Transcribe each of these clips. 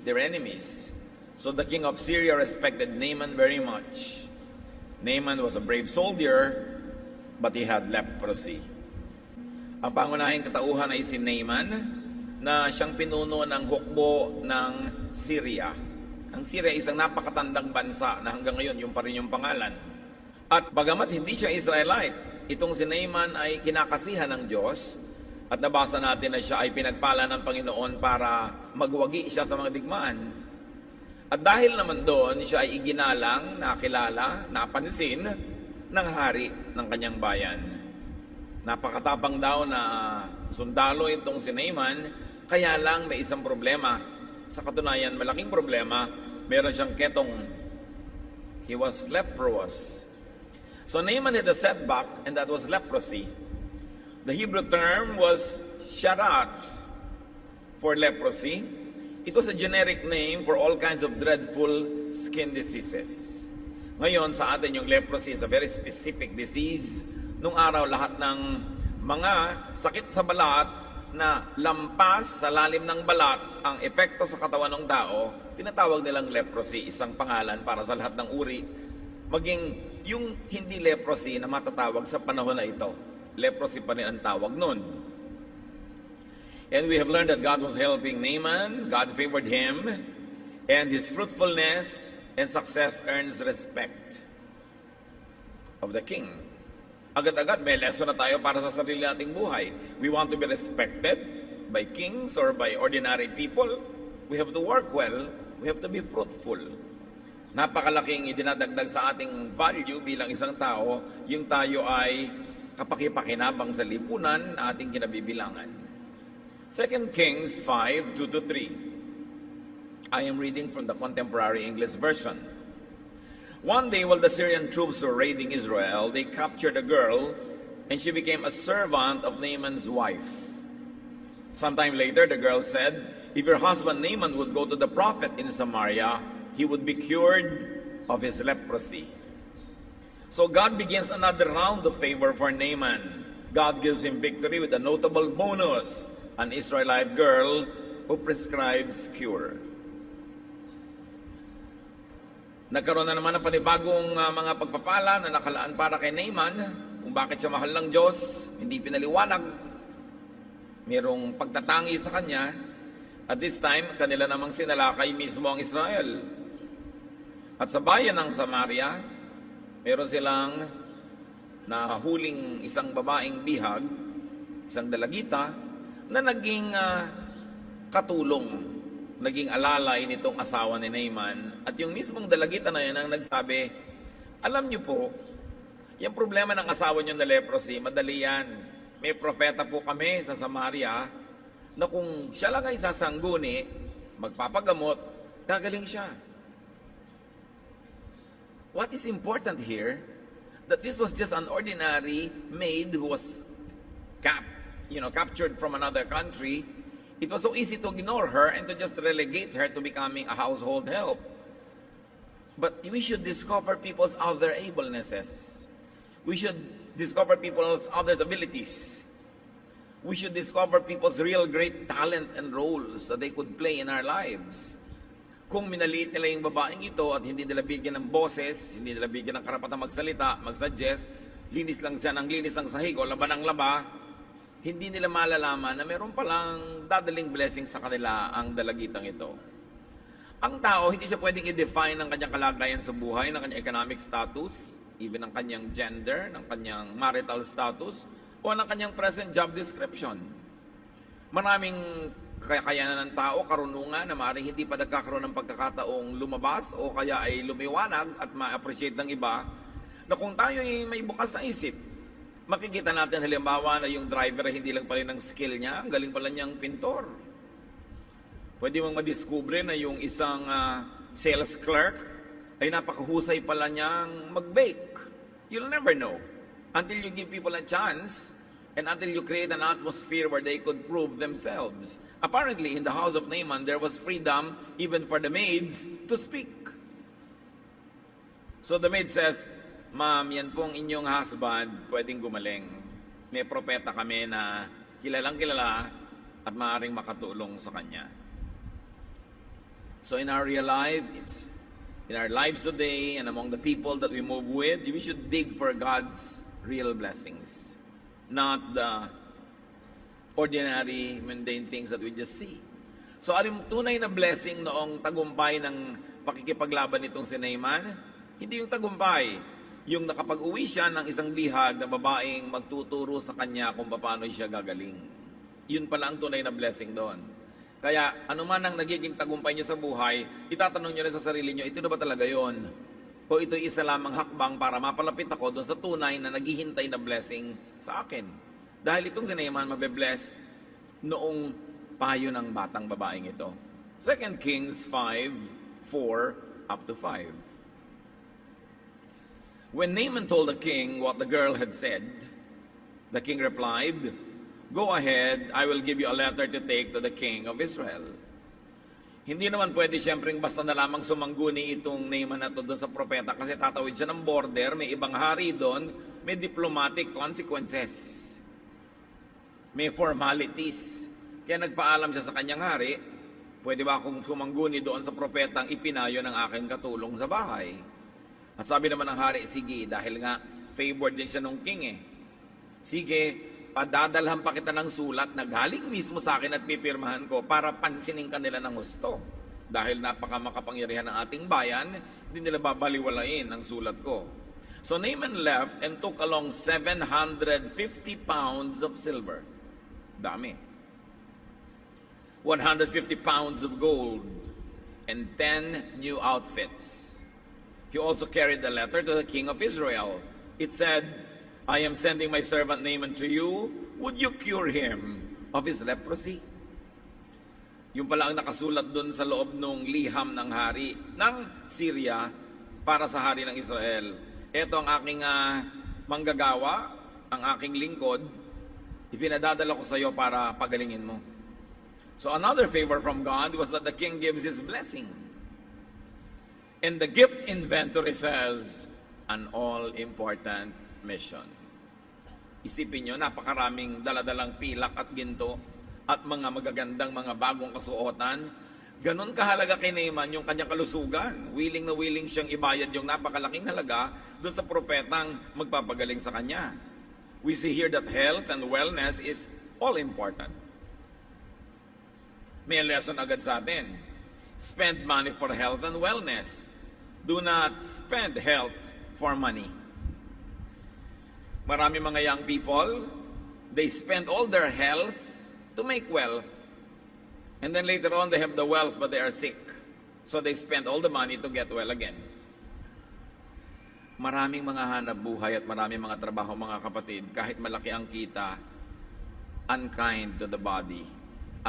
their enemies. So the king of Syria respected Naaman very much. Naaman was a brave soldier, but he had leprosy. Ang pangunahing katauhan ay si Naaman, na siyang pinuno ng hukbo ng Syria. Ang Syria ay isang napakatandang bansa na hanggang ngayon yung pa rin yung pangalan. At bagamat hindi siya Israelite, itong si Naaman ay kinakasihan ng Diyos. At nabasa natin na siya ay pinagpala ng Panginoon para magwagi siya sa mga digmaan. At dahil naman doon, siya ay iginalang, nakilala, napansin ng hari ng kanyang bayan. Napakatapang daw na sundalo itong si Naaman, kaya lang may isang problema. Sa katunayan, malaking problema, meron siyang ketong. He was leprous. So Naaman had a setback, and that was leprosy. The Hebrew term was sharat for leprosy. It was a generic name for all kinds of dreadful skin diseases. Ngayon, sa atin yung leprosy is a very specific disease. Nung araw, lahat ng mga sakit sa balat na lampas sa lalim ng balat ang epekto sa katawan ng tao, tinatawag nilang leprosy, isang pangalan para sa lahat ng uri. Maging yung hindi leprosy na matatawag sa panahon na ito. Leprosy pa rin ang tawag nun. And we have learned that God was helping Naaman, God favored him, and his fruitfulness and success earns respect of the king. Agad-agad may lesson na tayo para sa sarili nating buhay. We want to be respected by kings or by ordinary people. We have to work well, we have to be fruitful. Napakalaking idinadagdag sa ating value bilang isang tao, yung tayo ay kapakipakinabang sa lipunan na ating kinabibilangan. 2 Kings 5, 2-3. I am reading from the Contemporary English Version. One day while the Syrian troops were raiding Israel, they captured a girl and she became a servant of Naaman's wife. Sometime later, the girl said, if your husband Naaman would go to the prophet in Samaria, he would be cured of his leprosy. So God begins another round of favor for Naaman. God gives him victory with a notable bonus, an Israelite girl who prescribes cure. Nagkaroon na naman ng panibagong mga pagpapala na nakalaan para kay Naaman, kung bakit siya mahal ng Diyos, hindi pinaliwanag. Mayroong pagtatangi sa kanya. At this time, kanila namang sinalakay mismo ang Israel. At sa bayan ng Samaria, meron silang nahuling isang babaeng bihag, isang dalagita, na naging katulong, naging alalay nitong asawa ni Naaman. At yung mismong dalagita na yun ang nagsabi, alam niyo po, yung problema ng asawa niyo na leprosy, madali yan. May propeta po kami sa Samaria na kung siya lang ay sasangguni, magpapagamot, gagaling siya. What is important here, that this was just an ordinary maid who was captured from another country. It was so easy to ignore her and to just relegate her to becoming a household help. But we should discover people's other ablenesses. We should discover people's other abilities. We should discover people's real great talent and roles that they could play in our lives. Kung minaliit nila yung babaeng ito at hindi nila bigyan ng boses, hindi nila bigyan ng karapatang magsalita, magsuggest, linis lang siya ng linis ng sahig o laba ng laba, hindi nila malalaman na meron palang dadaling blessing sa kanila ang dalagitang ito. Ang tao, hindi siya pwedeng i-define ng kanyang kalagayan sa buhay, ng kanyang economic status, even ng kanyang gender, ng kanyang marital status, o ng kanyang present job description. Maraming kakayanan ng tao, karunungan na maaaring hindi pa nagkakaroon ng pagkakataong lumabas o kaya ay lumiwanag at ma-appreciate ng iba, na kung tayo ay may bukas na isip, makikita natin halimbawa na yung driver ay hindi lang pala ng skill niya, ang galing pala niyang pintor. Pwede mong madiskubre na yung isang sales clerk ay napakahusay pala niyang mag-bake. You'll never know until you give people a chance and until you create an atmosphere where they could prove themselves. Apparently, in the house of Naaman, there was freedom even for the maids to speak. So the maid says, Ma'am, yan pong inyong husband, pwedeng gumaling. May propeta kami na kilalang kilala at maaaring makatulong sa kanya. So in our real lives, in our lives today, and among the people that we move with, we should dig for God's real blessings, not the ordinary, mundane things that we just see. So ang tunay na blessing noong tagumpay ng pakikipaglaban nitong si Naaman, hindi yung tagumpay, yung nakapag-uwi siya ng isang bihag na babaeng magtuturo sa kanya kung paano siya gagaling. Yun pala ang tunay na blessing doon. Kaya anuman ang nagiging tagumpay niyo sa buhay, itatanong niyo rin sa sarili niyo, ito na ba talaga yon? O ito isa lamang hakbang para mapalapit ako doon sa tunay na naghihintay na blessing sa akin. Dahil itong si Naaman mabe-bless noong payo ng batang babaeng ito. 2 Kings 5:4 up to 5. When Naaman told the king what the girl had said, the king replied, "Go ahead, I will give you a letter to take to the king of Israel." Hindi naman pwede siyempreng basta na lamang sumangguni itong Naaman na to doon sa propeta kasi tatawid siya ng border, may ibang hari doon, may diplomatic consequences, may formalities. Kaya nagpaalam siya sa kanyang hari, pwede ba akong sumangguni doon sa propetang ipinayo ng aking katulong sa bahay? At sabi naman ng hari, sige, dahil nga favored din siya ng king eh. Sige, padadalhan pa kita ng sulat na galing mismo sa akin at pipirmahan ko para pansinin ka nila ng gusto. Dahil napakamakapangyarihan ng ating bayan, hindi nila babaliwalain ang sulat ko. So Naaman left and took along 750 pounds of silver. Dami. 150 pounds of gold and 10 new outfits. He also carried the letter to the king of Israel. It said, "I am sending my servant Naaman to you. Would you cure him of his leprosy?" Yung pala ang nakasulat dun sa loob ng liham ng hari ng Syria para sa hari ng Israel. Ito ang aking manggagawa, ang aking lingkod, ipinadadala ko sa iyo para pagalingin mo. So another favor from God was that the king gives his blessing. And the gift inventory says, an all-important mission. Isipin nyo, napakaraming daladalang pilak at ginto at mga magagandang mga bagong kasuotan. Ganon kahalaga kay Naaman yung kanyang kalusugan. Willing na willing siyang ibayad yung napakalaking halaga doon sa propetang magpapagaling sa kanya. We see here that health and wellness is all-important. May lesson agad sa atin. Spend money for health and wellness. Do not spend health for money. Marami mga young people, they spend all their health to make wealth. And then later on, they have the wealth but they are sick. So they spend all the money to get well again. Maraming mga hanap buhay at maraming mga trabaho, mga kapatid, kahit malaki ang kita, unkind to the body,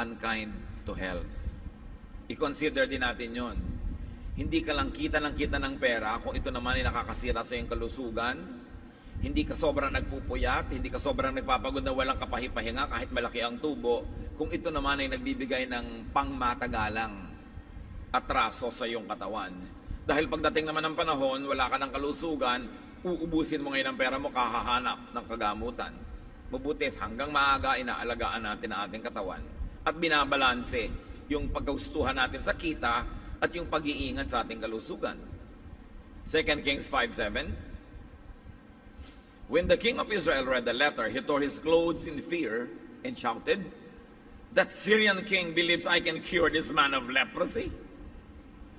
unkind to health. I-consider din natin yon. Hindi ka lang kita ng pera kung ito naman ay nakakasira sa iyong kalusugan. Hindi ka sobrang nagpupuyat, hindi ka sobrang nagpapagod na walang kapahipahinga kahit malaki ang tubo, kung ito naman ay nagbibigay ng pangmatagalang atraso sa iyong katawan. Dahil pagdating naman ng panahon, wala ka ng kalusugan, uubusin mo ngayon ang pera mo, kahahanap ng kagamutan. Mabuti hanggang maaga inaalagaan natin ang ating katawan at binabalanse yung pagkagustuhan natin sa kita at yung pag-iingat sa ating kalusugan. 2 Kings 5:7. When the king of Israel read the letter, he tore his clothes in fear and shouted, "That Syrian king believes I can cure this man of leprosy?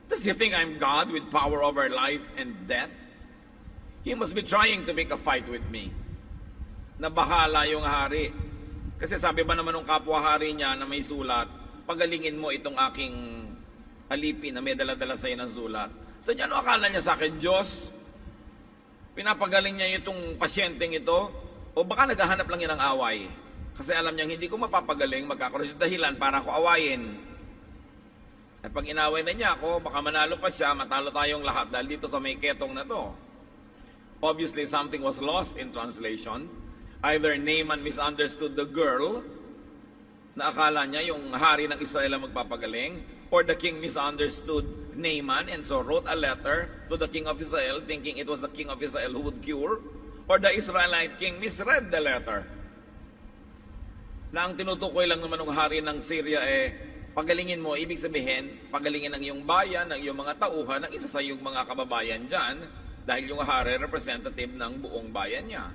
Does he think I'm God with power over life and death? He must be trying to make a fight with me." Nabahala yung hari. Kasi sabi ba naman ng kapwa-hari niya na may sulat, pagalingin mo itong aking alipin na may dala-dala sa'yo ng sulat. Sa niya, ano akala niya sa akin, Diyos? Pinapagaling niya itong pasyenteng ito? O baka naghahanap lang yan ng away? Kasi alam niya, hindi ko mapapagaling, magkakaroon siya dahilan para ako awayin. At pag inaway na niya ako, baka manalo pa siya, matalo tayong lahat dahil dito sa may ketong na to. Obviously, something was lost in translation. Either Naaman misunderstood the girl, na akala niya yung hari ng Israel ang magpapagaling, or the king misunderstood Naaman and so wrote a letter to the king of Israel thinking it was the king of Israel who would cure, or the Israelite king misread the letter. Na ang tinutukoy lang naman ng hari ng Syria Pagalingin mo, ibig sabihin, pagalingin ng iyong bayan, ng iyong mga tauhan, ng isa sa iyong mga kababayan dyan, dahil yung hari representative ng buong bayan niya.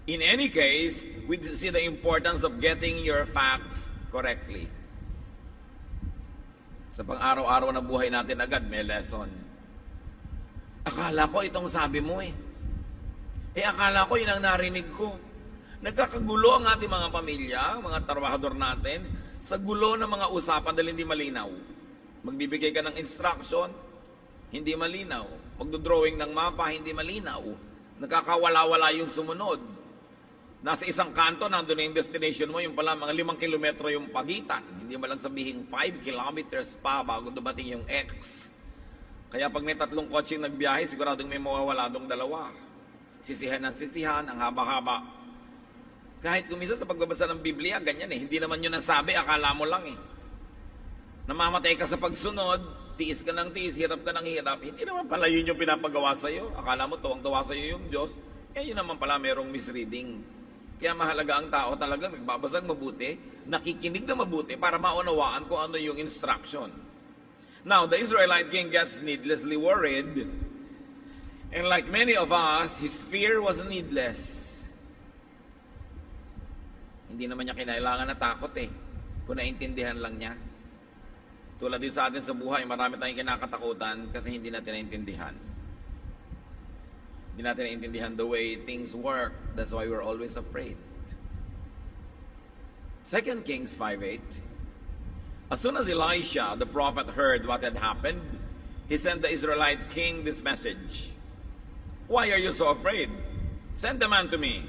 In any case, we see the importance of getting your facts correctly. Sa pang-araw-araw na buhay natin agad, may lesson. Akala ko itong sabi mo eh. Akala ko yun ang narinig ko. Nagkakagulo ang ating mga pamilya, mga trabahador natin, sa gulo ng mga usapan dahil hindi malinaw. Magbibigay ka ng instruction, hindi malinaw. Magdodrawing ng mapa, hindi malinaw. Nakakawala-wala yung sumunod. Nasa isang kanto, nandun na yung destination mo, yung pala mga 5 kilometro yung pagitan. Hindi mo lang sabihin 5 kilometers pa bago dumating yung X. Kaya pag may 3 kotseng nagbiyahe, siguradong may mawawala dong 2. Sisihan ng sisihan, ang haba-haba. Kahit kumisa sa pagbabasa ng Biblia, ganyan eh. Hindi naman yun ang sabi, akala mo lang eh. Namamatay ka sa pagsunod, tiis ka ng tiis, hirap ka ng hirap. Hindi naman pala yun yung pinapagawa sa'yo. Akala mo tuwang-tuwa sa'yo yung Diyos. Yun naman pala merong misreading. Kaya mahalaga ang tao talagang nagbabasag mabuti, nakikinig na mabuti para maunawaan kung ano yung instruction. Now, the Israelite king gets needlessly worried. And like many of us, his fear was needless. Hindi naman niya kinailangan na takot eh, kung naintindihan lang niya. Tulad din sa atin sa buhay, marami tayong kinakatakutan kasi hindi natin naintindihan. Hindi natin naintindihan the way things work. That's why we're always afraid. 2 Kings 5:8. As soon as Elisha, the prophet, heard what had happened, he sent the Israelite king this message. Why are you so afraid? Send the man to me,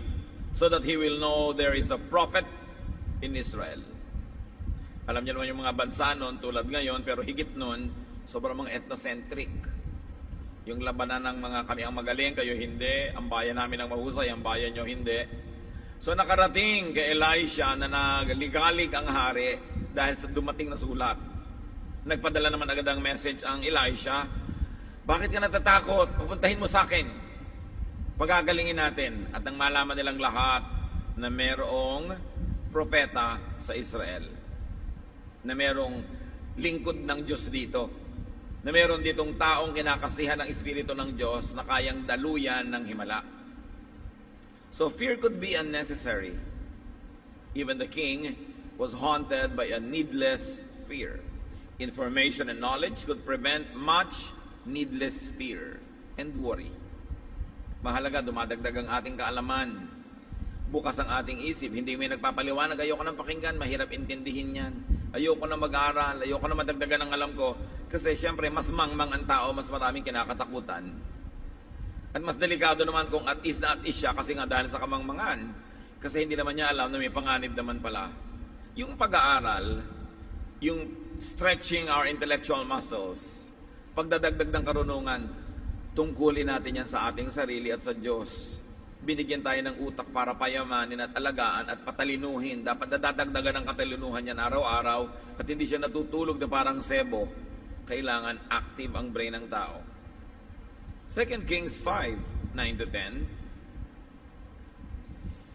so that he will know there is a prophet in Israel. Alam niyo naman yung mga bansa noon, tulad ngayon, pero higit noon, sobrang mga ethnocentric. Yung labanan ng mga kami ang magaling, kayo hindi, ang bayan namin ang mahusay, ang bayan nyo hindi. So nakarating kay Elisha na nagligalig ang hari dahil sa dumating na sulat. Nagpadala naman agad ang message ang Elisha, bakit ka natatakot? Pupuntahin mo sa akin. Pagagalingin natin at nang malaman nilang lahat na merong propeta sa Israel, na merong lingkod ng Diyos dito, na meron ditong taong kinakasihan ng Espiritu ng Diyos na kayang daluyan ng himala. So fear could be unnecessary. Even the king was haunted by a needless fear. Information and knowledge could prevent much needless fear and worry. Mahalaga, dumadagdag ang ating kaalaman. Bukas ang ating isip. Hindi may nagpapaliwanag, ayoko nang pakinggan, mahirap intindihin yan. Ayoko na mag-aral, ayoko na madagdagan ang alam ko. Kasi siyempre, mas mangmang ang tao, mas maraming kinakatakutan. At mas delikado naman kung at is na at is siya, kasi nga dahil sa kamangmangan. Kasi hindi naman niya alam na may panganib naman pala. Yung pag-aaral, yung stretching our intellectual muscles, pagdadagdag ng karunungan, tungkulin natin yan sa ating sarili at sa Diyos. Binigyan tayo ng utak para payamanin at alagaan at patalinuhin. Dapat nadadagdagan ng katalinuhan yan araw-araw at hindi siya natutulog na parang sebo. Kailangan active ang brain ng tao. 2 Kings 5:9-10.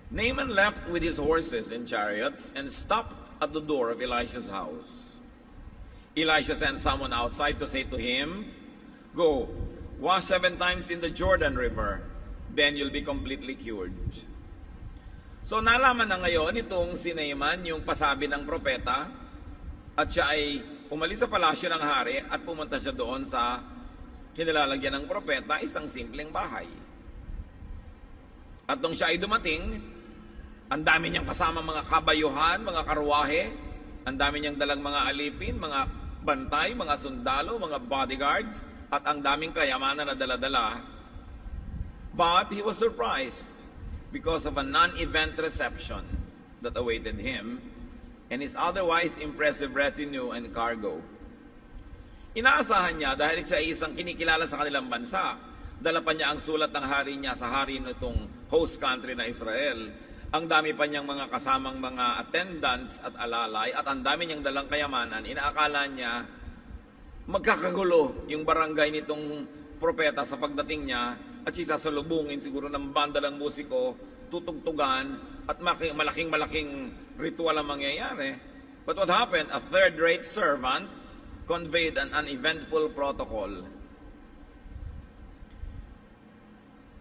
Naaman left with his horses and chariots and stopped at the door of Elisha's house. Elisha sent someone outside to say to him, "Go, wash 7 times in the Jordan River, then you'll be completely cured." So nalaman na ngayon itong si Naaman yung pasabi ng propeta at siya ay umalis sa palasyo ng hari at pumunta siya doon sa kinilalagyan ng propeta, isang simpleng bahay. At nung siya ay dumating, ang dami niyang kasama mga kabayuhan, mga karwahe, ang dami niyang dalang mga alipin, mga bantay, mga sundalo, mga bodyguards, at ang daming kayamanan na dala-dala. But he was surprised because of a non-event reception that awaited him and his otherwise impressive retinue and cargo. Inaasahan niya dahil siya ay isang kinikilala sa kanilang bansa. Dala pa niya ang sulat ng hari niya sa hari nitong host country na Israel. Ang dami pa niyang mga kasamang mga attendants at alalay at ang dami niyang dalang kayamanan. Inaakala niya magkakagulo yung barangay nitong propeta sa pagdating niya at siya sasalubungin siguro ng banda ng musiko, tutugtugan at malaking ritual ang mangyayari. But what happened? A third-rate servant conveyed an uneventful protocol.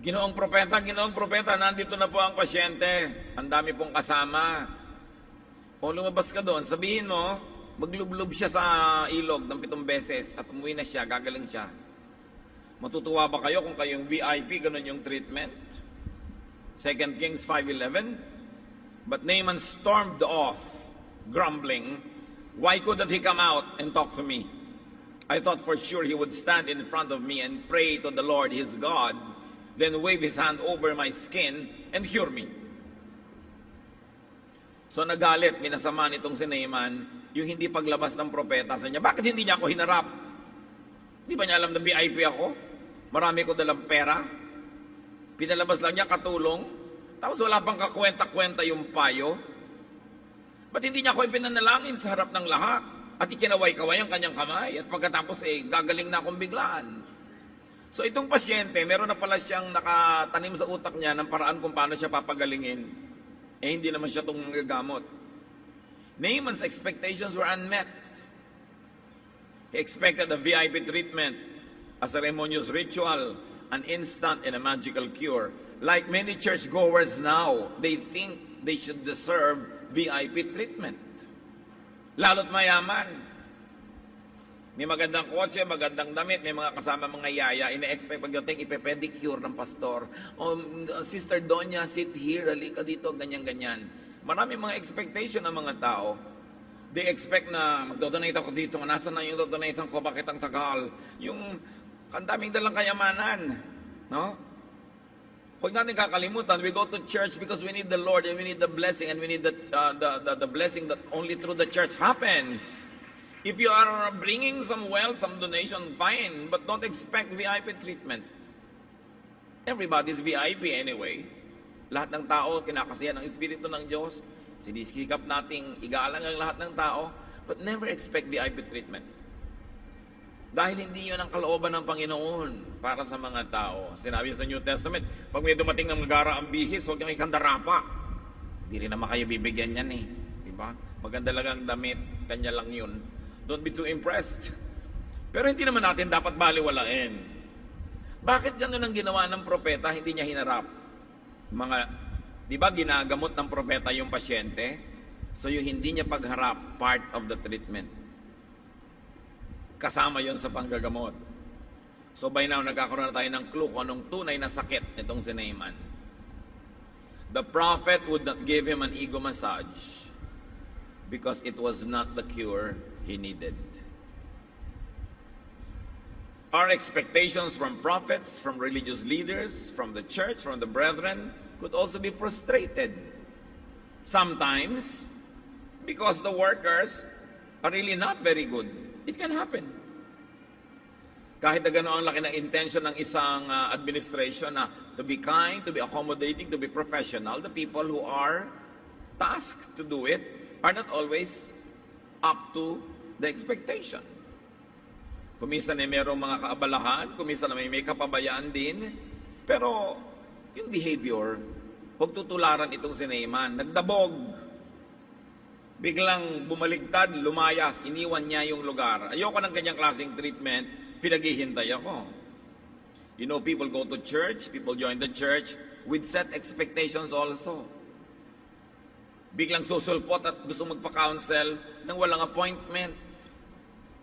Ginoong propeta, nandito na po ang pasyente. Ang dami pong kasama. O lumabas ka doon, sabihin mo, maglublob siya sa ilog ng 7 beses at umuwi na siya, gagaling siya. Matutuwa ba kayo kung kayong VIP, ganun yung treatment? 2 Kings 5:11. But Naaman stormed off, grumbling, "Why couldn't he come out and talk to me? I thought for sure he would stand in front of me and pray to the Lord his God, then wave his hand over my skin and cure me." So nagalit, minasama nitong si Naaman yung hindi paglabas ng propeta sa niya. Bakit hindi niya ako hinarap? Di ba niya alam na VIP ako? Marami ko dalang pera. Pinalabas lang niya katulong. Tapos wala pang kakwenta-kwenta yung payo. Ba't hindi niya ako ipinanalangin sa harap ng lahat? At ikinaway-kaway ang kanyang kamay. At pagkatapos gagaling na akong biglaan. So itong pasyente, meron na pala siyang nakatanim sa utak niya ng paraan kung paano siya papagalingin. Hindi naman siya itong magagamot. Naaman's expectations were unmet. He expected a VIP treatment, a ceremonious ritual, an instant and a magical cure. Like many churchgoers now, they think they should deserve VIP treatment. Lalo't mayaman. May magandang kotse, magandang damit, may mga kasama mga yaya, ina-expect pagdating ipepedicure ng pastor. O, Sister Donya, sit here, halika dito, ganyan-ganyan. Marami mga expectation ng mga tao. They expect na magdodonate ako dito, nasa na yung dodonate ko, bakit ang tagal? Yung kandaming dalang kayamanan. No? Huwag natin kakalimutan, we go to church because we need the Lord and we need the blessing and we need the blessing that only through the church happens. If you are bringing some wealth, some donation, fine, but don't expect VIP treatment. Everybody's VIP anyway. Lahat ng tao, kinakasihan ng Espiritu ng Diyos. Sinisikap nating igalang ang lahat ng tao, but never expect VIP treatment. Dahil hindi yun ang kalooban ng Panginoon para sa mga tao. Sinabi sa New Testament, pag may dumating ng magara ang bihis, huwag niyong ikandarapa. Hindi rin naman kayo bibigyan yan eh. Diba? Maganda lang ang damit, kanya lang yun. Don't be too impressed. Pero hindi naman natin dapat baliwalain. Bakit ganun ang ginawa ng propeta, hindi niya hinarap? Di ba ginagamot ng propeta yung pasyente? So yung hindi niya pagharap, part of the treatment. Kasama yon sa panggagamot. So by now, nagkakaroon na tayo ng clue kung anong tunay na sakit nitong si Naaman. The prophet would not give him an ego massage because it was not the cure he needed. Our expectations from prophets, from religious leaders, from the church, from the brethren could also be frustrated. Sometimes, because the workers are really not very good. It can happen. Kahit na gano'n ang laki ng intention ng isang administration na to be kind, to be accommodating, to be professional, the people who are tasked to do it are not always up to the expectation. Kuminsan ay merong mga kaabalahan, kuminsan na may kapabayaan din, pero yung behavior, pagtutularan itong si Naaman, nagdabog, biglang bumaligtad, lumayas, iniwan niya yung lugar. Ayoko ng kanyang klaseng treatment, pinaghihintay ako. You know, people go to church, people join the church with set expectations also. Biglang susulpot at gusto magpa-counsel nang walang appointment.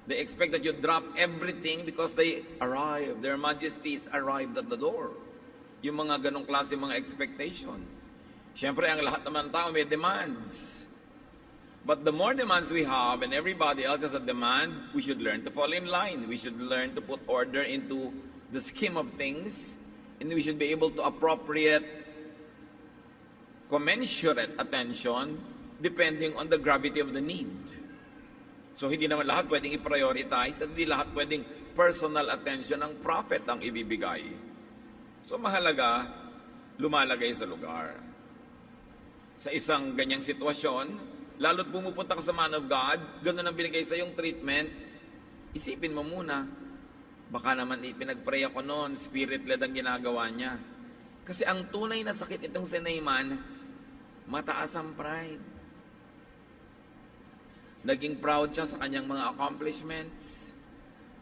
They expect that you drop everything because they arrived. Their majesties arrived at the door. Yung mga ganong klase mga expectation. Siyempre, ang lahat naman tao may demands. But the more demands we have and everybody else has a demand, we should learn to fall in line. We should learn to put order into the scheme of things. And we should be able to appropriate commensurate attention depending on the gravity of the need. So hindi naman lahat pwedeng i-prioritize at hindi lahat pwedeng personal attention ng prophet ang ibibigay. So mahalaga, lumalagay sa lugar. Sa isang ganyang sitwasyon, lalo't pumupunta ka sa man of God, gano'n ang binigay sa yung treatment, isipin mo muna, baka naman ipinag-pray ako noon, spirit-led ang ginagawa niya. Kasi ang tunay na sakit itong si Naaman, mataas ang pride. Naging proud siya sa kanyang mga accomplishments.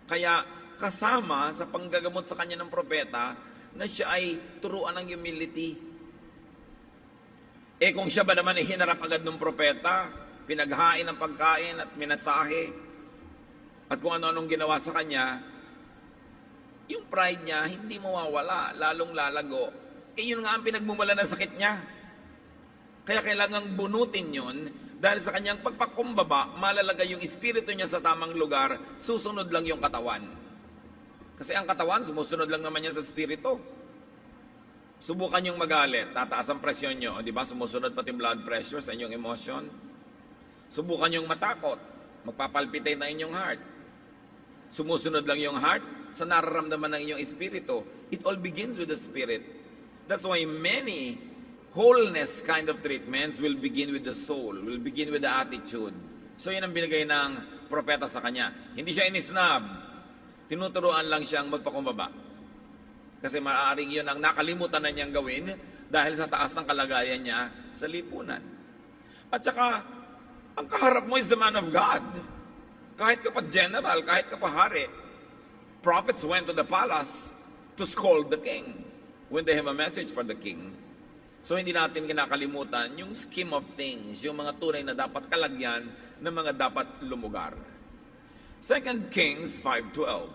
Kaya kasama sa panggagamot sa kanya ng propeta na siya ay turuan ng humility. Kung siya ba naman ay hinarap agad ng propeta, pinaghain ng pagkain at minasahe, at kung ano-anong ginawa sa kanya, yung pride niya hindi mawawala, lalong lalago. Yun nga ang pinagmumula ng sakit niya. Kaya kailangang bunutin yun, dahil sa kanyang pagpakumbaba, malalagay yung espiritu niya sa tamang lugar, susunod lang yung katawan. Kasi ang katawan, sumusunod lang naman niya sa espiritu. Subukan yung magalit, tataas ang presyon nyo, di ba? Sumusunod pati blood pressure sa inyong emotion. Subukan yung matakot, magpapalpitate na inyong heart. Sumusunod lang yung heart sa nararamdaman ng inyong espiritu. It all begins with the spirit. That's why many wholeness kind of treatments will begin with the soul, will begin with the attitude. So yun ang binigay ng propeta sa kanya. Hindi siya inisnab. Tinuturuan lang siyang magpakumbaba. Kasi maaaring yun ang nakalimutan na niyang gawin dahil sa taas ng kalagayan niya sa lipunan. At saka, ang kaharap mo is the man of God. Kahit ka pa general, kahit ka pa hari. Prophets went to the palace to scold the king when they have a message for the king. So hindi natin kinakalimutan yung scheme of things, yung mga tunay na dapat kalagyan ng mga dapat lumugar. 2 Kings 5:12.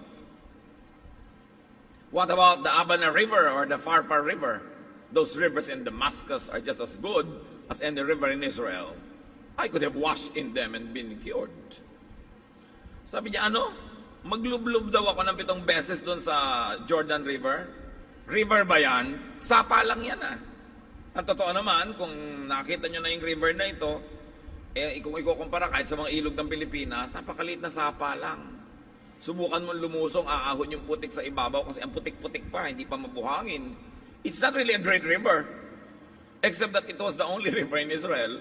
What about the Abana River or the Pharpar River? Those rivers in Damascus are just as good as any river in Israel. I could have washed in them and been cured. Sabi niya, maglublob daw ako ng 7 beses doon sa Jordan River. River ba yan? Sapa lang yan Ang totoo naman, kung nakita nyo na yung river na ito, kung ikukumpara kahit sa mga ilog ng Pilipinas, napakaliit na sapa lang. Subukan mo lumusong, aahon yung putik sa ibabaw kasi ang putik-putik pa, hindi pa mabuhangin. It's not really a great river, except that it was the only river in Israel.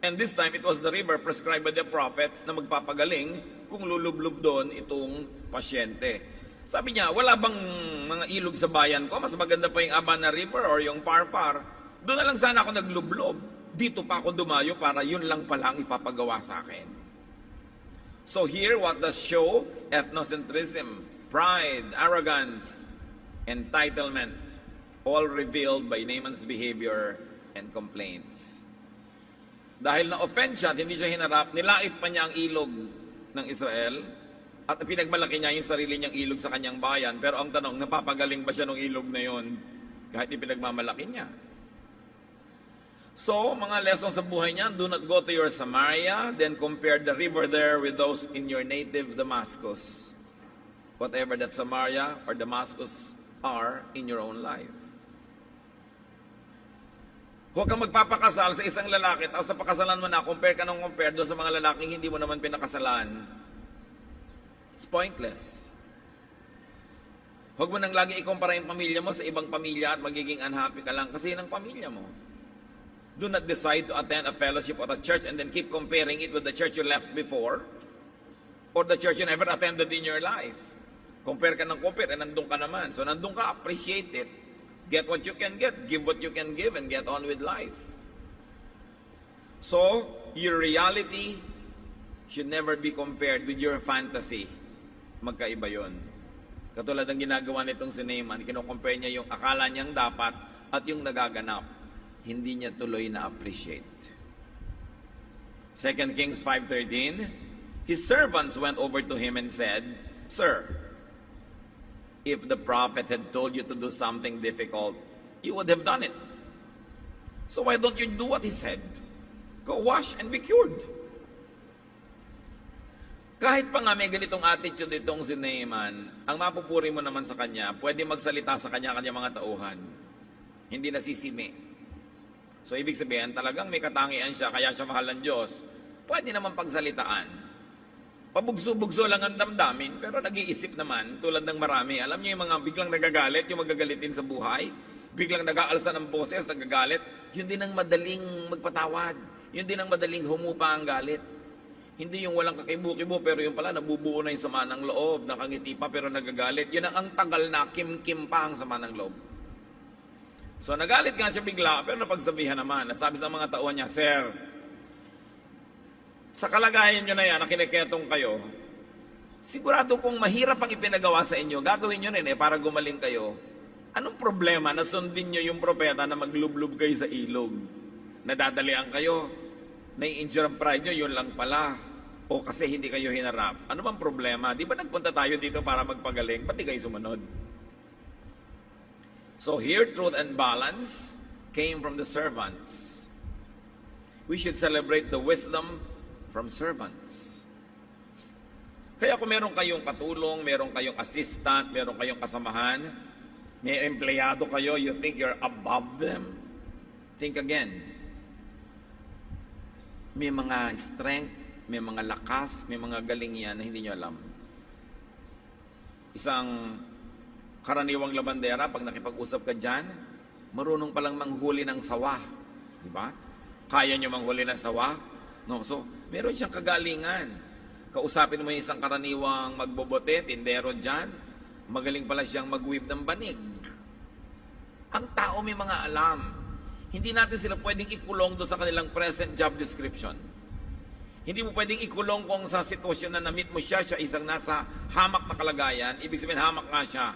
And this time, it was the river prescribed by the prophet na magpapagaling kung lulublob doon itong pasyente. Sabi niya, wala bang mga ilog sa bayan ko? Mas maganda pa yung Abana River or yung Pharpar. Doon na lang sana ako naglublob. Dito pa ako dumayo para yun lang pala ang ipapagawa sa akin. So here, what does show? Ethnocentrism, pride, arrogance, entitlement, all revealed by Naaman's behavior and complaints. Dahil na-offend siya at hindi siya hinarap, nilait pa niya ang ilog ng Israel at pinagmalaki niya yung sarili niyang ilog sa kanyang bayan. Pero ang tanong, napapagaling ba siya ng ilog na yon kahit ipinagmamalaki niya? So, mga lessons sa buhay niya, do not go to your Samaria, then compare the river there with those in your native Damascus. Whatever that Samaria or Damascus are in your own life. Huwag kang magpapakasal sa isang lalaki, tapos sa pakasalan mo na, compare ka ng compare doon sa mga lalaking hindi mo naman pinakasalan. It's pointless. Huwag mo nang lagi ikumpara yung pamilya mo sa ibang pamilya at magiging unhappy ka lang kasi yun ang pamilya mo. Do not decide to attend a fellowship or a church and then keep comparing it with the church you left before or the church you never attended in your life. Compare ka ng compare, nandun ka naman. So nandun ka, appreciate it. Get what you can get, give what you can give, and get on with life. So, your reality should never be compared with your fantasy. Magkaiba yun. Katulad ng ginagawa nitong si Naaman, kinocompare niya yung akala niyang dapat at yung nagaganap. Hindi niya tuloy na-appreciate. 2 Kings 5:13, his servants went over to him and said, Sir, if the prophet had told you to do something difficult, you would have done it. So why don't you do what he said? Go wash and be cured. Kahit pa nga may ganitong attitude itong si Naaman, ang mapupuri mo naman sa kanya, pwede magsalita sa kanya mga tauhan. Hindi nasisimi. So ibig sabihin, talagang may katangian siya, kaya siya mahal ng Diyos. Pwede naman pagsalitaan. Pabugso-bugso lang ang damdamin, pero nag-iisip naman, tulad ng marami. Alam niyo yung mga biglang nagagalit, yung magagalitin sa buhay, biglang nag-aalsa ng boses, nagagalit, yun din ang madaling magpatawad. Yun din ang madaling humupa ang galit. Hindi yung walang kakibu-kibu, pero yung pala nabubuo na yung sama ng loob, nakangiti pa pero nagagalit. Yun ang tagal na kim-kim pa ang sama ng loob. So nagalit nga siya bigla, pero napagsabihan naman. At sabi sa mga tauhan niya, Sir, Sa kalagayan nyo na yan, na kiniketong kayo, sigurado kung mahirap ang ipinagawa sa inyo, gagawin nyo rin para gumaling kayo. Anong problema na sundin nyo yung propeta na maglublob kayo sa ilog? Nadadalian kayo, nai-injure ang pride nyo, yun lang pala. O kasi hindi kayo hinarap. Ano bang problema? Di ba nagpunta tayo dito para magpagaling? Pati kayo sumunod. So here, truth and balance came from the servants. We should celebrate the wisdom from servants. Kaya kung meron kayong katulong, meron kayong assistant, meron kayong kasamahan, may empleyado kayo, you think you're above them, think again. May mga strength, may mga lakas, may mga galing yan na hindi nyo alam. Isang karaniwang labandera, pag nakipag-usap ka dyan, marunong palang manghuli ng sawa. Di ba? Kaya nyo manghuli ng sawa? No, so, meron siyang kagalingan. Kausapin mo yung isang karaniwang magbobote, tindero dyan, magaling pala siyang mag-weave ng banig. Ang tao may mga alam. Hindi natin sila pwedeng ikulong doon sa kanilang present job description. Hindi mo pwedeng ikulong kung sa sitwasyon na na-meet mo siya isang nasa hamak na kalagayan, ibig sabihin hamak nga siya.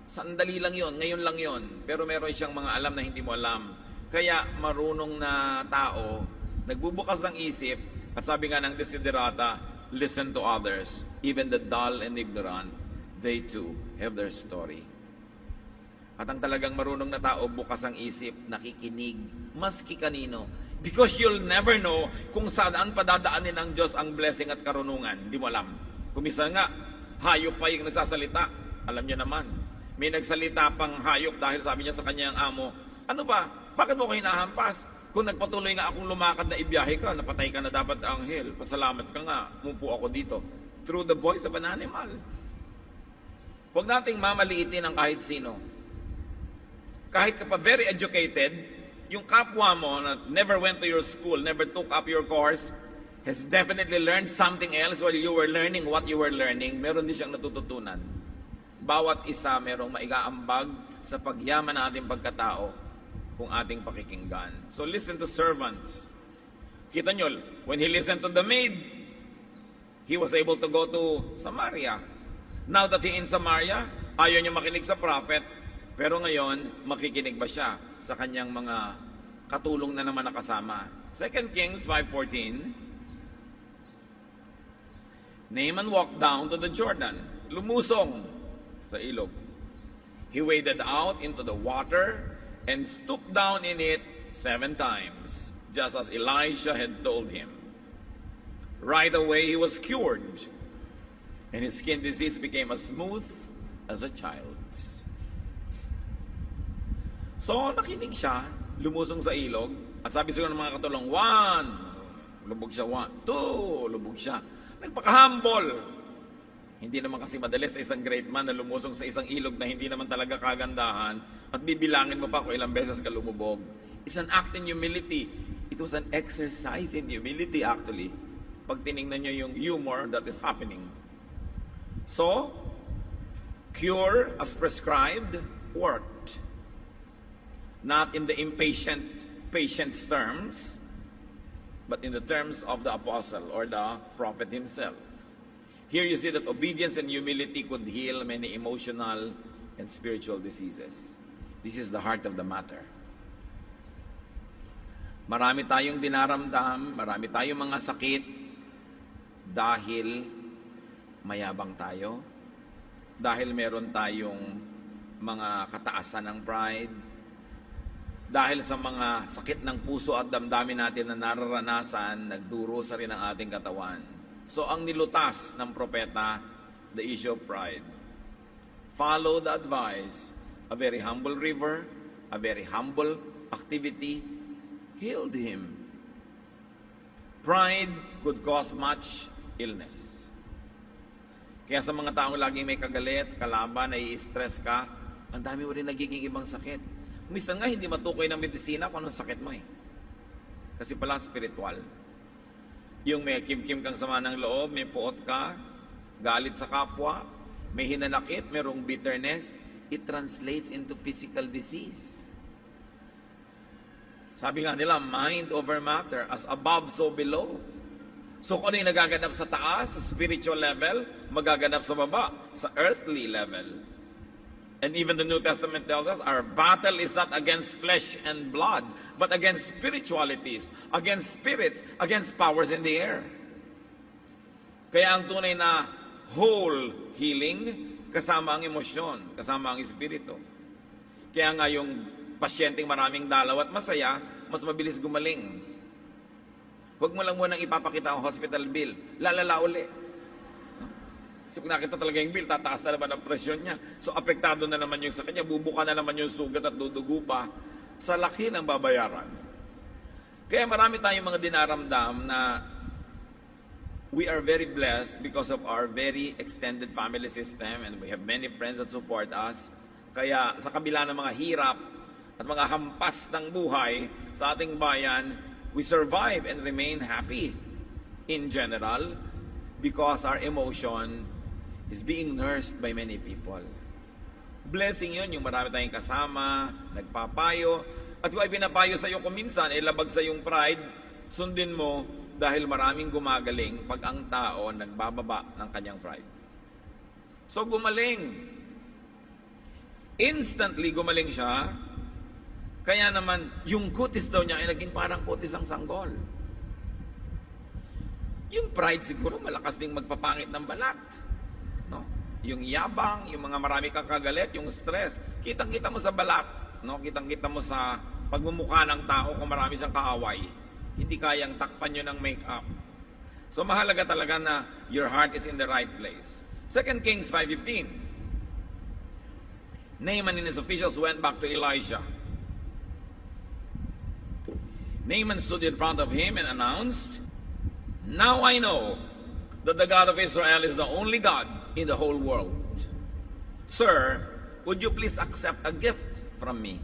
Sandali lang yon, ngayon lang yon. Pero meron siyang mga alam na hindi mo alam. Kaya marunong na tao, nagbubukas ng isip, at sabi nga ng Desiderata, listen to others, even the dull and ignorant, they too have their story. At ang talagang marunong na tao, bukas ang isip, nakikinig, maski kanino. Because you'll never know kung saan padadaanin ng Diyos ang blessing at karunungan. Hindi mo alam. Kumisa nga, hayop pa yung nagsasalita. Alam niyo naman, may nagsalita pang hayop dahil sabi niya sa kanyang amo, ano ba? Bakit mo ko hinahampas? Kung nagpatuloy nga akong lumakad na ibiyahe ka, napatay ka na dapat anghel. Pasalamat ka nga, umupo ako dito. Through the voice of an animal. Huwag nating mamaliitin ang kahit sino. Kahit ka pa very educated, yung kapwa mo na never went to your school, never took up your course, has definitely learned something else while you were learning what you were learning. Meron din siyang natututunan. Bawat isa merong maigaambag sa pagyaman ng ating pagkatao kung ating pakikinggan. So listen to servants. Kita nyo, when he listened to the maid, he was able to go to Samaria. Now that he in Samaria, ayaw niya makinig sa prophet, pero ngayon, makikinig ba siya sa kanyang mga katulong na naman nakasama? 2 Kings 5:14, Naaman walked down to the Jordan, lumusong sa ilog. He waded out into the water and stooped down in it 7 times, just as Elisha had told him. Right away he was cured, and his skin disease became as smooth as a child's. So, nakinig siya, lumusong sa ilog, at sabi siguro ng mga katulong, 1, lubog siya, 1, 2, lubog siya. Nagpaka-humble. Hindi naman kasi madali sa isang great man na lumusong sa isang ilog na hindi naman talaga kagandahan at bibilangin mo pa kung ilang beses ka lumubog. It's an act in humility. It was an exercise in humility actually. Pag tinignan nyo yung humor that is happening. So, cure as prescribed worked. Not in the patient's terms, but in the terms of the apostle or the prophet himself. Here you see that obedience and humility could heal many emotional and spiritual diseases. This is the heart of the matter. Marami tayong dinaramdam, marami tayong mga sakit dahil mayabang tayo, dahil meron tayong mga kataasan ng pride, dahil sa mga sakit ng puso at damdamin natin na nararanasan, nagdurusa rin ang ating katawan. So ang nilutas ng propeta, the issue of pride. Follow the advice. A very humble river, a very humble activity healed him. Pride could cause much illness. Kaya sa mga taong laging may kagalit, kalaban, nai-stress ka, ang dami mo rin nagiging ibang sakit. Minsan nga hindi matukoy ng medisina kung anong sakit mo eh. Kasi pala spiritual. Yung may kim-kim kang sama ng loob, may puot ka, galit sa kapwa, may hinanakit, merong bitterness, it translates into physical disease. Sabi nga nila, mind over matter, as above so below. So kung ano yung nagaganap sa taas, sa spiritual level, magaganap sa baba, sa earthly level. And even the New Testament tells us, our battle is not against flesh and blood, but against spiritualities, against spirits, against powers in the air. Kaya ang tunay na whole healing, kasama ang emosyon, kasama ang espiritu. Kaya nga yung pasyenteng maraming dalaw at masaya, mas mabilis gumaling. Huwag mo lang munang ipapakita ang hospital bill, lalala uli. Kasi kung nakita talaga yung bill, tataas na naman ang presyon niya. So apektado na naman yung sa kanya, bubuka na naman yung sugat at dudugo pa sa laki ng babayaran. Kaya marami tayong mga dinaramdam na we are very blessed because of our very extended family system and we have many friends that support us. Kaya sa kabila ng mga hirap at mga hampas ng buhay sa ating bayan, we survive and remain happy in general because our emotion is being nursed by many people. Blessing yun, yung marami tayong kasama, nagpapayo, at kung ay pinapayo sa iyo kung minsan, labag sa yung pride, sundin mo dahil maraming gumagaling pag ang tao nagbababa ng kanyang pride. So gumaling. Instantly gumaling siya. Kaya naman, yung kutis daw niya ay naging parang kutis ang sanggol. Yung pride siguro malakas ding magpapangit ng balat. No? Yung yabang, yung mga marami kang kagalit, yung stress, kitang-kita mo sa balat. No? Kitang-kita mo sa pagmumukha ng tao kung marami siyang kaaway. Hindi kayang takpan nyo ng make-up. So mahalaga talaga na your heart is in the right place. 2 Kings 5:15. Naaman and his officials went back to Elisha. Naaman stood in front of him and announced, "Now I know that the God of Israel is the only God in the whole world. Sir, would you please accept a gift from me?"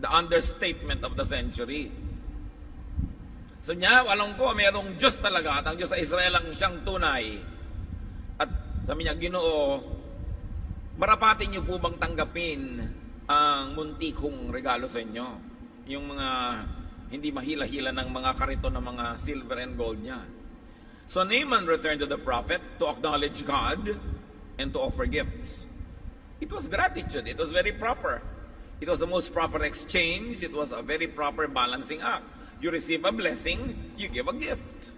The understatement of the century. So niya, alam ko, mayroong Diyos talaga at ang Diyos sa Israel ang siyang tunay. At sabi niya, Ginoo, marapatin niyo po bang tanggapin ang munti kong regalo sa inyo? Yung mga hindi mahila-hila ng mga kariton ng mga silver and gold niya. So Naaman returned to the prophet to acknowledge God and to offer gifts. It was gratitude. It was very proper. It was the most proper exchange. It was a very proper balancing act. You receive a blessing, you give a gift.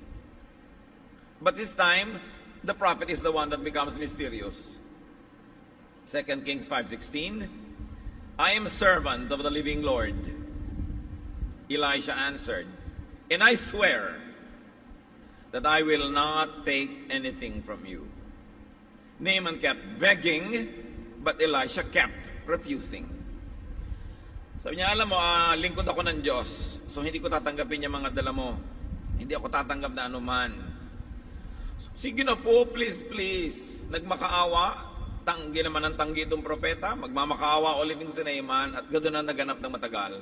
But this time, the prophet is the one that becomes mysterious. 2 Kings 5:16, "I am servant of the living Lord." Elisha answered, "And I swear that I will not take anything from you." Naaman kept begging, but Elisha kept refusing. Sabi niya, alam mo, lingkod ako ng Diyos, so hindi ko tatanggapin yung mga dala mo. Hindi ako tatanggap na anuman. Sige na po, please, please. Nagmakaawa, tanggi naman ang tanggi itong propeta, magmamakaawa ulit yung si Naaman, at ganoon na naganap ng matagal.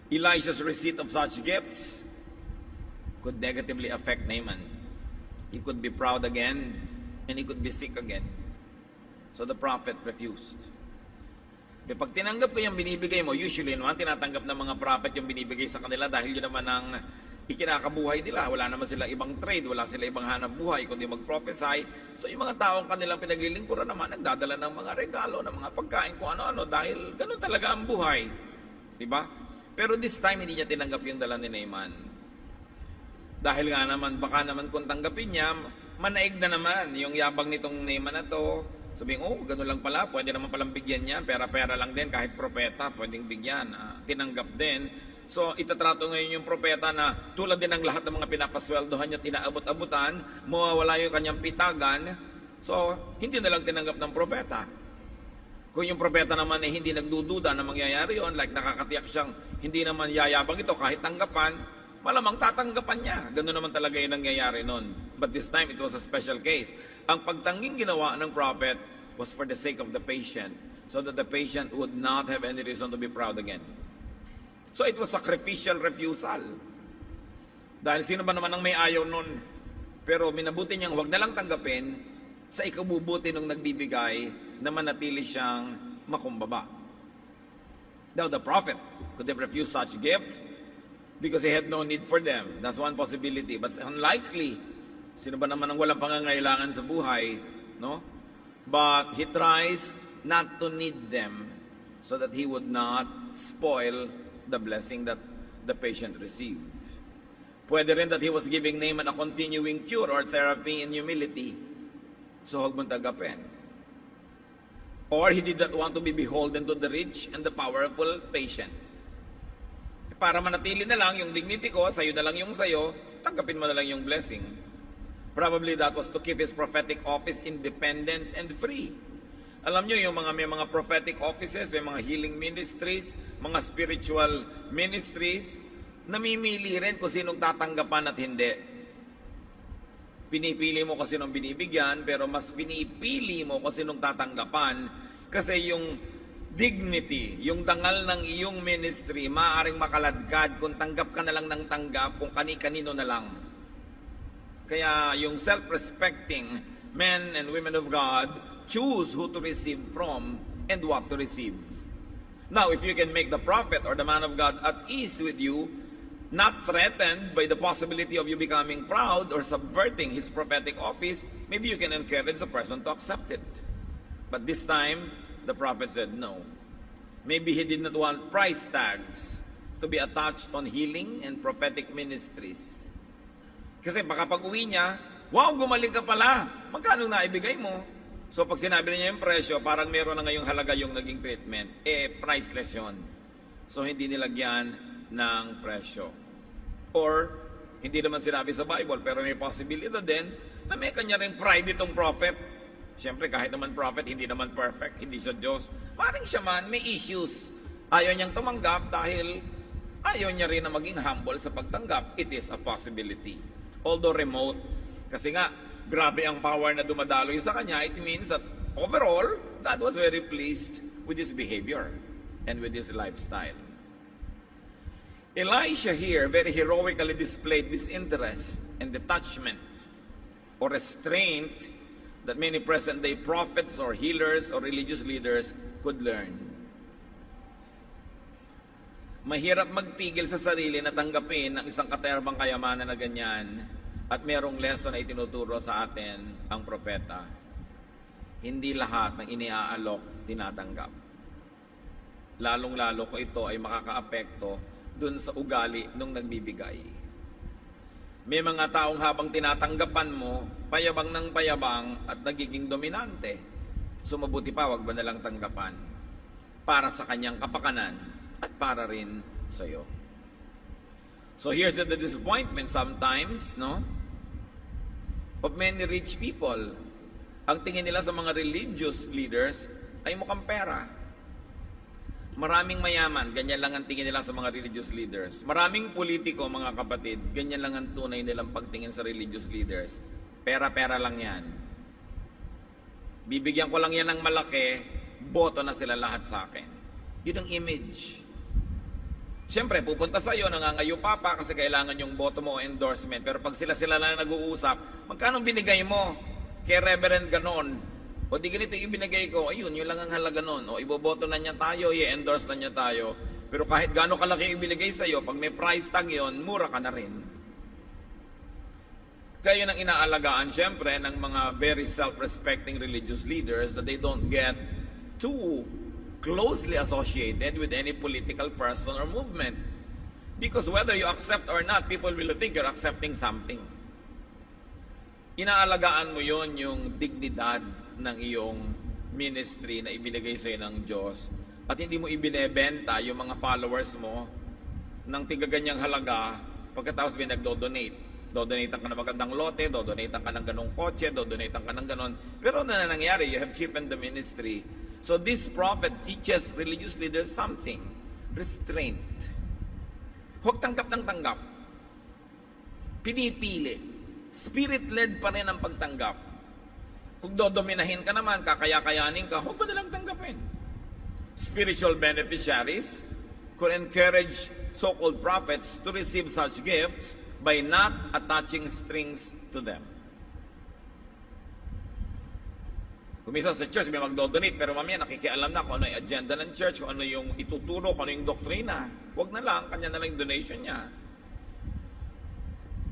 Elisha's receipt of such gifts could negatively affect Naaman. He could be proud again, and he could be sick again. So the prophet refused. Pag tinanggap ko yung binibigay mo, usually naman tinatanggap ng mga prophet yung binibigay sa kanila dahil yun naman ang ikinakabuhay nila. Wala naman sila ibang trade, wala sila ibang hanap buhay kundi mag-prophesy. So yung mga taong kanilang pinaglilingkuran naman, nagdadala ng mga regalo, ng mga pagkain, kung ano-ano, dahil ganun talaga ang buhay. Diba? Pero this time, hindi niya tinanggap yung dala ni Naaman. Dahil nga naman, baka naman kung tanggapin niya, manaig na naman yung yabang nitong Naaman na to. Sabihin, gano'n lang pala, pwede naman palang bigyan niya, pera-pera lang din, kahit propeta, pwedeng bigyan, tinanggap din. So, itatrato ngayon yung propeta na tulad din ng lahat ng mga pinapasweldohan niya, tinaabot-abutan, mawawala yung kanyang pitagan, so, hindi na lang tinanggap ng propeta. Kung yung propeta naman ay hindi nagdududa na mangyayari yon, like nakakatiyak siyang hindi naman yayabang ito kahit tanggapan, malamang tatanggapan niya. Gano'n naman talaga yung nangyayari nun. But this time, it was a special case. Ang pagtangging ginawa ng prophet was for the sake of the patient, so that the patient would not have any reason to be proud again. So it was sacrificial refusal. Dahil sino ba naman ang may ayaw nun? Pero minabuti niyang huwag na lang tanggapin sa ikabubuti nung nagbibigay na manatili siyang makumbaba. Now the prophet could have refused such gifts, because he had no need for them. That's one possibility, but it's unlikely. Sino ba naman ang walang pangangailangan sa buhay, no? But he tries not to need them so that he would not spoil the blessing that the patient received. Pwede rin that he was giving Naaman a continuing cure or therapy in humility. So huwag mong tagapin. Or he did not want to be beholden to the rich and the powerful patient. Para manatili na lang yung dignity ko, sa'yo na lang yung sa'yo, tanggapin mo na lang yung blessing. Probably that was to keep his prophetic office independent and free. Alam nyo, yung may mga prophetic offices, may mga healing ministries, mga spiritual ministries, namimili rin kung sinong tatanggapan at hindi. Pinipili mo kung sinong binibigyan, pero mas pinipili mo kung sinong tatanggapan kasi yung dignity, yung dangal ng iyong ministry, maaaring makaladkad kung tanggap ka na lang ng tanggap, kung kani-kanino na lang. Kaya yung self-respecting men and women of God choose who to receive from and what to receive. Now, if you can make the prophet or the man of God at ease with you, not threatened by the possibility of you becoming proud or subverting his prophetic office, maybe you can encourage the person to accept it. But this time, the prophet said no. Maybe he did not want price tags to be attached on healing and prophetic ministries. Kasi baka pag uwi niya, wow, gumaling ka pala, magkano na ibigay mo? So pag sinabi niya yung presyo, parang meron na ngayong halaga yung naging treatment, priceless yun. So hindi nilagyan ng presyo. Or, hindi naman sinabi sa Bible, pero may possibility din na may kanya rin pride itong prophet. Siyempre, kahit naman prophet, hindi naman perfect, hindi siya Diyos. Maring siya man, may issues. Ayaw niyang tumanggap dahil ayaw niya rin na maging humble sa pagtanggap. It is a possibility. Although remote, kasi nga, grabe ang power na dumadaloy sa kanya, it means that overall, God was very pleased with his behavior and with his lifestyle. Elisha here very heroically displayed this interest and detachment or restraint that many present-day prophets or healers or religious leaders could learn. Mahirap magpigil sa sarili na tanggapin ang isang katerbang kayamanan na ganyan at merong lesson na itinuturo sa atin ang propeta. Hindi lahat ng iniaalok tinatanggap. Lalong-lalo ko ito ay makakaapekto dun sa ugali nung nagbibigay. May mga taong habang tinatanggapan mo, payabang ng payabang at nagiging dominante. So mabuti pa, wag ba nalang tanggapan para sa kanyang kapakanan at para rin sa iyo. So here's the disappointment sometimes, no? Of many rich people. Ang tingin nila sa mga religious leaders ay mukhang pera. Maraming mayaman, ganyan lang ang tingin nila sa mga religious leaders. Maraming politiko, mga kapatid, ganyan lang ang tunay nilang pagtingin sa religious leaders. Pera-pera lang yan. Bibigyan ko lang yan ng malaki, boto na sila lahat sa akin. Yun ang image. Siyempre, pupunta sa iyo, nangangayo pa kasi kailangan yung boto mo o endorsement. Pero pag sila lang nag-uusap, magkano binigay mo kay Reverend ganon? O di ganito yung binigay ko, ayun, yun lang ang halaga nun. O iboboto na niya tayo, i-endorse na niya tayo. Pero kahit gaano kalaki yung binigay sa'yo, pag may price tag yun, mura ka na rin. Kaya yun ang inaalagaan, syempre, ng mga very self-respecting religious leaders that they don't get too closely associated with any political person or movement. Because whether you accept or not, people will think you're accepting something. Inaalagaan mo yun, yung dignidad ng iyong ministry na ibinigay sa'yo ng Diyos at hindi mo ibinebenta yung mga followers mo ng tigaganyang halaga pagkatapos nagdo-donate. Dodonate ka ng magandang lote, dodonate ka ng ganong kotse, dodonate ka ng ganon. Pero ano na nangyari? You have cheapened the ministry. So this prophet teaches religious leaders something. Restraint. Huwag tanggap ng tanggap. Pinipili. Spirit-led pa rin ang pagtanggap. Kung dodominahin ka naman, kakaya-kayanin ka, huwag ba nalang tanggapin? Spiritual beneficiaries could encourage so-called prophets to receive such gifts by not attaching strings to them. Kung minsan sa church may magdodonate, pero mamaya nakikialam na kung ano yung agenda ng church, kung ano yung ituturo, kung ano yung doktrina. Huwag na lang, kanya na lang yung donation niya.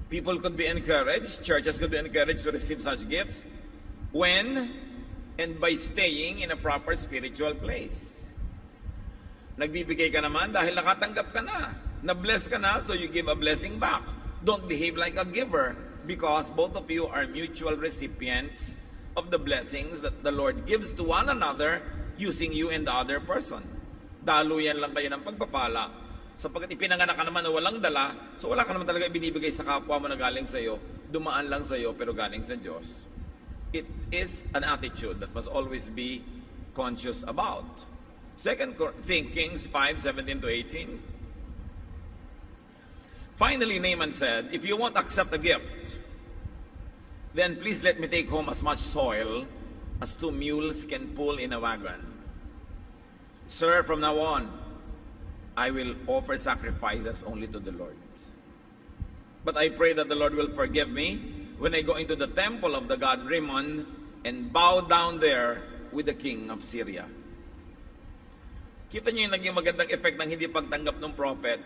People could be encouraged, churches could be encouraged to receive such gifts when and by staying in a proper spiritual place. Nagbibigay ka naman dahil nakatanggap ka na. Na-bless ka na, so you give a blessing back. Don't behave like a giver because both of you are mutual recipients of the blessings that the Lord gives to one another using you and the other person. Daluyan lang kayo ng pagpapala. Sapagkat ipinanganak ka naman na walang dala, so wala ka naman talaga binibigay sa kapwa mo na galing sa iyo, dumaan lang sa iyo pero galing sa Diyos. It is an attitude that must always be conscious about. 2 Kings 5:17 to 18. Finally, Naaman said, "If you won't accept a gift, then please let me take home as much soil as 2 mules can pull in a wagon. Sir, from now on, I will offer sacrifices only to the Lord. But I pray that the Lord will forgive me when I go into the temple of the god Rimmon and bow down there with the king of Syria." Kita niyo yung naging magandang effect ng hindi pagtanggap ng prophet.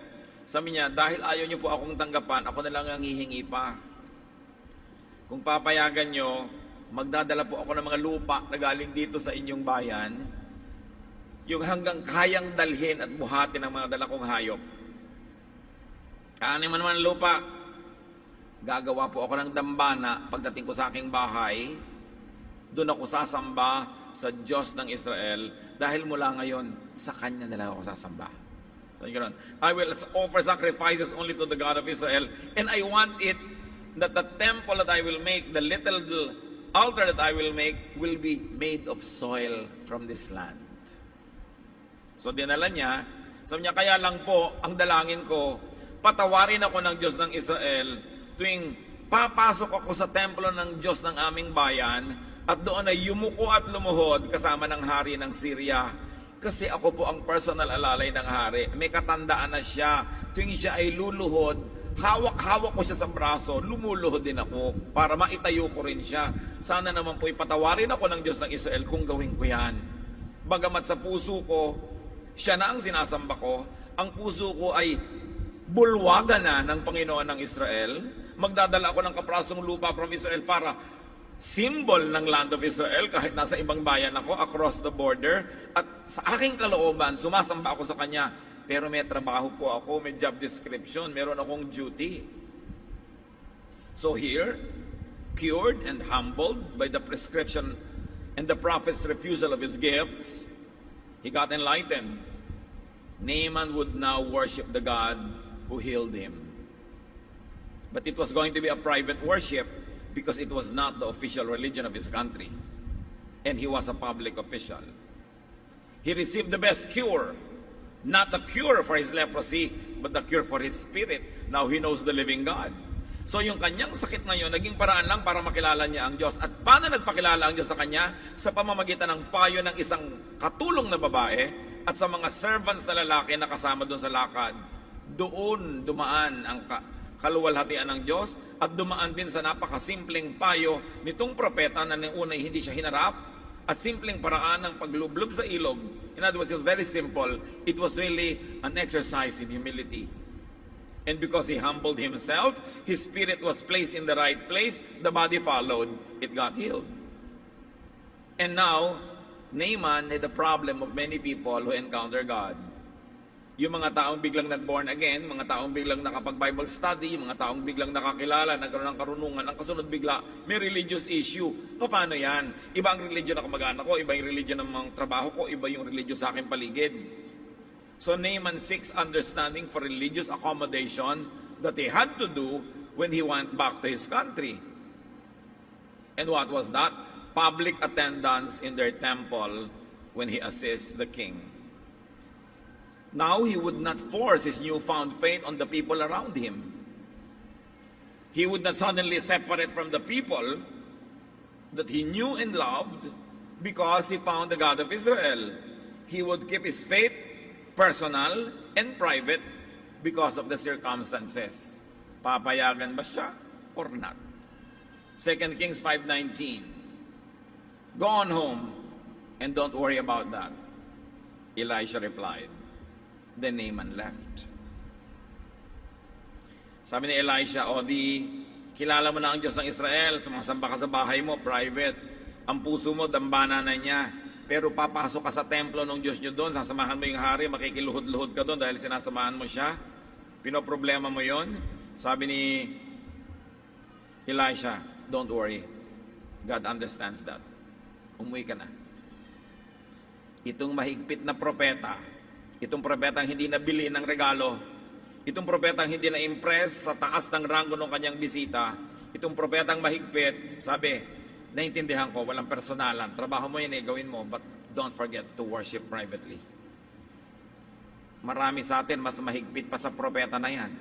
Sabi niya, dahil ayaw niyo po akong tanggapan, ako na lang ang hihingi pa. Kung papayagan niyo, magdadala po ako ng mga lupa na galing dito sa inyong bayan, yung hanggang kayang dalhin at buhatin ng mga dala kong hayop. Kanin man naman lupa, gagawa po ako ng dambana pagdating ko sa aking bahay, doon ako sasamba sa Diyos ng Israel dahil mula ngayon, sa Kanya na lang ako sasamba. So, ganoon. I will offer sacrifices only to the God of Israel, and I want it that the temple that I will make, the little altar that I will make, will be made of soil from this land. So dinala niya, sabi niya, kaya lang po, ang dalangin ko, patawarin ako ng Diyos ng Israel tuwing papasok ako sa templo ng Diyos ng aming bayan at doon ay yumuko at lumuhod kasama ng hari ng Syria. Kasi ako po ang personal alalay ng hari. May katandaan na siya. Tuwing siya ay luluhod, hawak-hawak ko siya sa braso, lumuluhod din ako para maitayo ko rin siya. Sana naman po ipatawarin ako ng Diyos ng Israel kung gawin ko yan. Bagamat sa puso ko, siya na ang sinasamba ko, ang puso ko ay bulwagan na ng Panginoon ng Israel. Magdadala ako ng kaprasong lupa from Israel para symbol ng land of Israel kahit nasa ibang bayan ako across the border. At sa aking kalooban, sumasamba ako sa Kanya. Pero may trabaho po ako, may job description, meron akong duty. So here, cured and humbled by the prescription and the prophet's refusal of his gifts, he got enlightened. Naaman would now worship the God who healed him. But it was going to be a private worship because it was not the official religion of his country. And he was a public official. He received the best cure. Not the cure for his leprosy, but the cure for his spirit. Now he knows the living God. So yung kanyang sakit ngayon, naging paraan lang para makilala niya ang Diyos. At paano nagpakilala ang Diyos sa kanya? Sa pamamagitan ng payo ng isang katulong na babae at sa mga servants na lalaki na kasama doon sa lakad. Doon dumaan ang kaluwalhatian ng Diyos at dumaan din sa napakasimpleng payo nitong propeta na nung una hindi siya hinarap at simpleng paraan ng paglublob sa ilog. In other words, it was very simple. It was really an exercise in humility. And because he humbled himself, his spirit was placed in the right place, the body followed, it got healed. And now, Naaman had the problem of many people who encounter God. Yung mga taong biglang nag-born again, mga taong biglang nakapag-Bible study, mga taong biglang nakakilala, nagkaroon ng karunungan, ang kasunod bigla, may religious issue. Paano yan? Iba ang religion ng kamag-anak ko, iba yung religion ng mga trabaho ko, iba yung religion sa aking paligid. So Naaman seeks understanding for religious accommodation that he had to do when he went back to his country. And what was that? Public attendance in their temple when he assists the king. Now he would not force his newfound faith on the people around him. He would not suddenly separate from the people that he knew and loved because he found the God of Israel. He would keep his faith personal and private because of the circumstances. Papayagan ba siya or not? 2 Kings 5:19. Go on home and don't worry about that. Elisha replied. Then Naaman left. Sabi ni Elisha, o di, kilala mo na ang Diyos ng Israel, sumasamba ka sa bahay mo, private. Ang puso mo, dambana na niya. Pero papasok ka sa templo ng Diyos niyo doon, sasamahan mo yung hari, makikiluhod-luhod ka doon dahil sinasamahan mo siya. Pinoproblema mo yon. Sabi ni Elisha, don't worry. God understands that. Umuwi ka na. Itong mahigpit na propeta, itong propetang hindi nabili ng regalo, itong propetang hindi na-impress sa taas ng ranggo ng kanyang bisita, itong propetang mahigpit, sabi, naintindihan ko, walang personalan. Trabaho mo yan gawin mo, but don't forget to worship privately. Marami sa atin, mas mahigpit pa sa propeta na yan.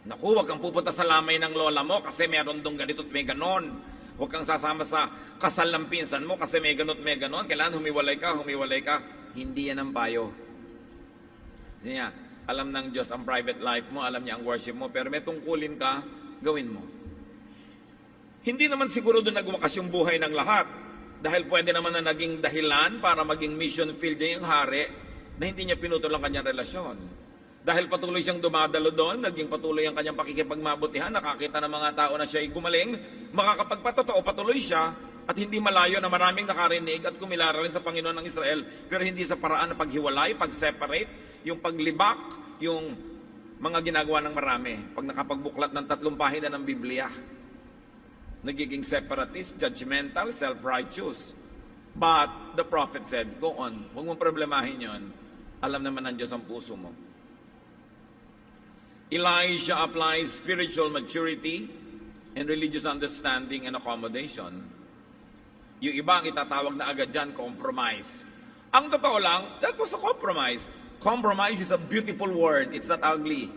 Naku, huwag kang pupunta sa lamay ng lola mo kasi meron dong ganito at may ganon. Huwag kang sasama sa kasal ng pinsan mo kasi may ganot may ganon. Kailangan humiwalay ka, humiwalay ka. Hindi yan ang payo. Hindi niya, alam ng Diyos ang private life mo, alam niya ang worship mo, pero may tungkulin ka, gawin mo. Hindi naman siguro doon nagwakas yung buhay ng lahat. Dahil pwede naman na naging dahilan para maging mission field niya yung hari na hindi niya pinutol ang kanyang relasyon. Dahil patuloy siyang dumadalo doon, naging patuloy ang kanyang pakikipagmabutihan, nakakita ng mga tao na siya ay gumaling, makakapagpatotoo, patuloy siya, at hindi malayo na maraming nakarinig at kumilara rin sa Panginoon ng Israel, pero hindi sa paraan ng paghiwalay, pag-separate, yung paglibak, yung mga ginagawa ng marami. Pag nakapagbuklat ng 3 pahina ng Biblia, nagiging separatist, judgmental, self-righteous. But the prophet said, go on, huwag mong problemahin yon. Alam naman ng Diyos ang puso mo. Elijah applies spiritual maturity and religious understanding and accommodation. Yung iba ang itatawag na agad dyan, compromise. Ang totoo lang, that was a compromise. Compromise is a beautiful word. It's not ugly.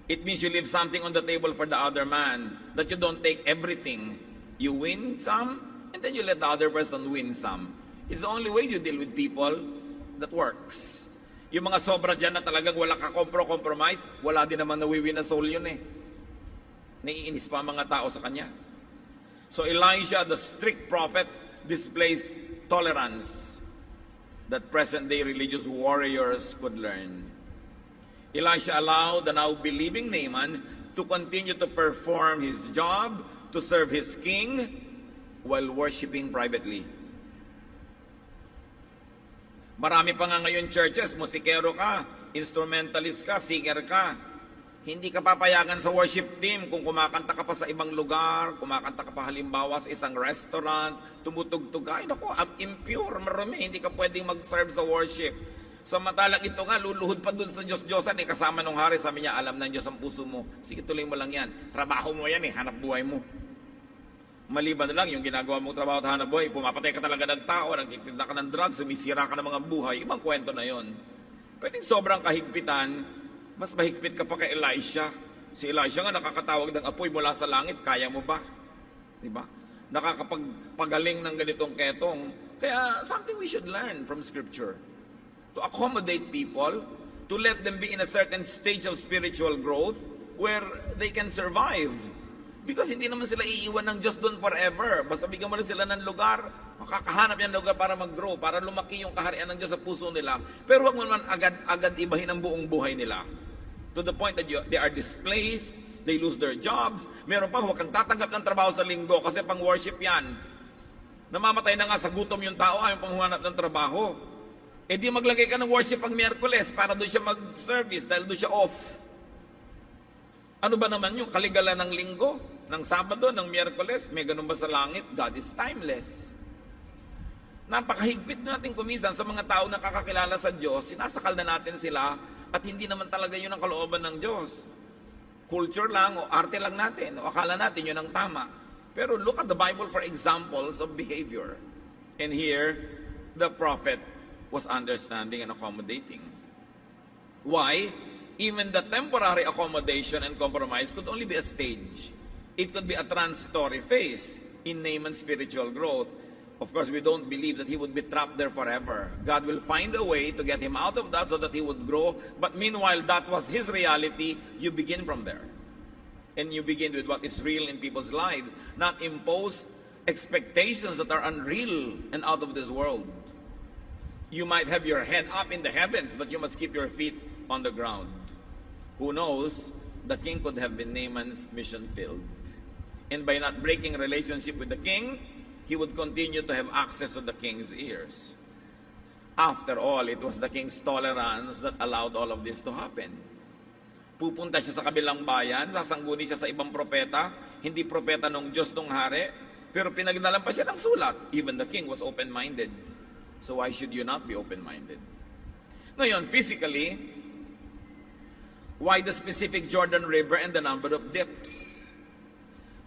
It means you leave something on the table for the other man, that you don't take everything. You win some, and then you let the other person win some. It's the only way you deal with people that works. Yung mga sobra dyan na talagang wala ka compromise, wala din naman nawiwin na soul yun eh. Naiinis pa ang mga tao sa kanya. So Elijah, the strict prophet, displays tolerance that present-day religious warriors could learn. Elisha allowed the now believing Naaman to continue to perform his job, to serve his king, while worshiping privately. Marami pa nga ngayon churches, musikero ka, instrumentalist ka, singer ka. Hindi ka papayagan sa worship team kung kumakanta ka pa sa ibang lugar, kumakanta ka pa halimbawa sa isang restaurant, tumutugtog ka, ay naku, impure, marami, hindi ka pwedeng mag-serve sa worship. Samantalang ito nga, luluhod pa dun sa Diyos-Diyosan, kasama nung hari, sabi niya, alam ng Diyos ang puso mo, sige tuloy mo lang yan, trabaho mo yan hanap buhay mo. Maliban na lang yung ginagawa mong trabaho at hanap buhay, pumapatay ka talaga ng tao, nagtitinda ka ng drugs, sumisira ka ng mga buhay, ibang kwento na yon. Pwedeng sobrang kahigpitan, mas mahigpit ka pa kay Elisha. Si Elisha nga nakakatawag ng apoy mula sa langit, kaya mo ba? Diba? Nakakapagaling ng ganitong ketong. Kaya something we should learn from Scripture. To accommodate people, to let them be in a certain stage of spiritual growth where they can survive. Because hindi naman sila iiwan ng Diyos doon forever. Basta bigyan mo rin sila ng lugar, makakahanap yan ng lugar para mag-grow, para lumaki yung kaharian ng Diyos sa puso nila. Pero huwag mo naman agad-agad ibahin ang buong buhay nila. To the point that they are displaced, they lose their jobs. Meron pa, huwag kang tatanggap ng trabaho sa linggo kasi pang worship yan. Namamatay na nga sa gutom yung tao, ayaw pang humanap ng trabaho. Eh di maglagay ka ng worship pang Miyerkules para doon siya mag-service dahil doon siya off. Ano ba naman yung kaligalan ng linggo, ng Sabado, ng Miyerkules? May ganun ba sa langit? God is timeless. Napakahigpit natin kumisan sa mga tao na kakakilala sa Diyos, sinasakal na natin sila at hindi naman talaga yun ang kalooban ng Diyos. Culture lang o arte lang natin o akala natin yun ang tama. Pero look at the Bible for examples of behavior. And here, the prophet was understanding and accommodating. Why? Even the temporary accommodation and compromise could only be a stage. It could be a transitory phase in Naaman's spiritual growth. Of course, we don't believe that he would be trapped there forever. God will find a way to get him out of that so that he would grow. But meanwhile, that was his reality. You begin from there. And you begin with what is real in people's lives, not impose expectations that are unreal and out of this world. You might have your head up in the heavens, but you must keep your feet on the ground. Who knows, the king could have been Naaman's mission field. And by not breaking relationship with the king, he would continue to have access to the king's ears. After all, it was the king's tolerance that allowed all of this to happen. Pupunta siya sa kabilang bayan, sasangguni siya sa ibang propeta, hindi propeta nung Diyos nung hari, pero pinagdalan pa siya ng sulat. Even the king was open-minded. So why should you not be open-minded? Ngayon, physically, why the specific Jordan River and the number of dips?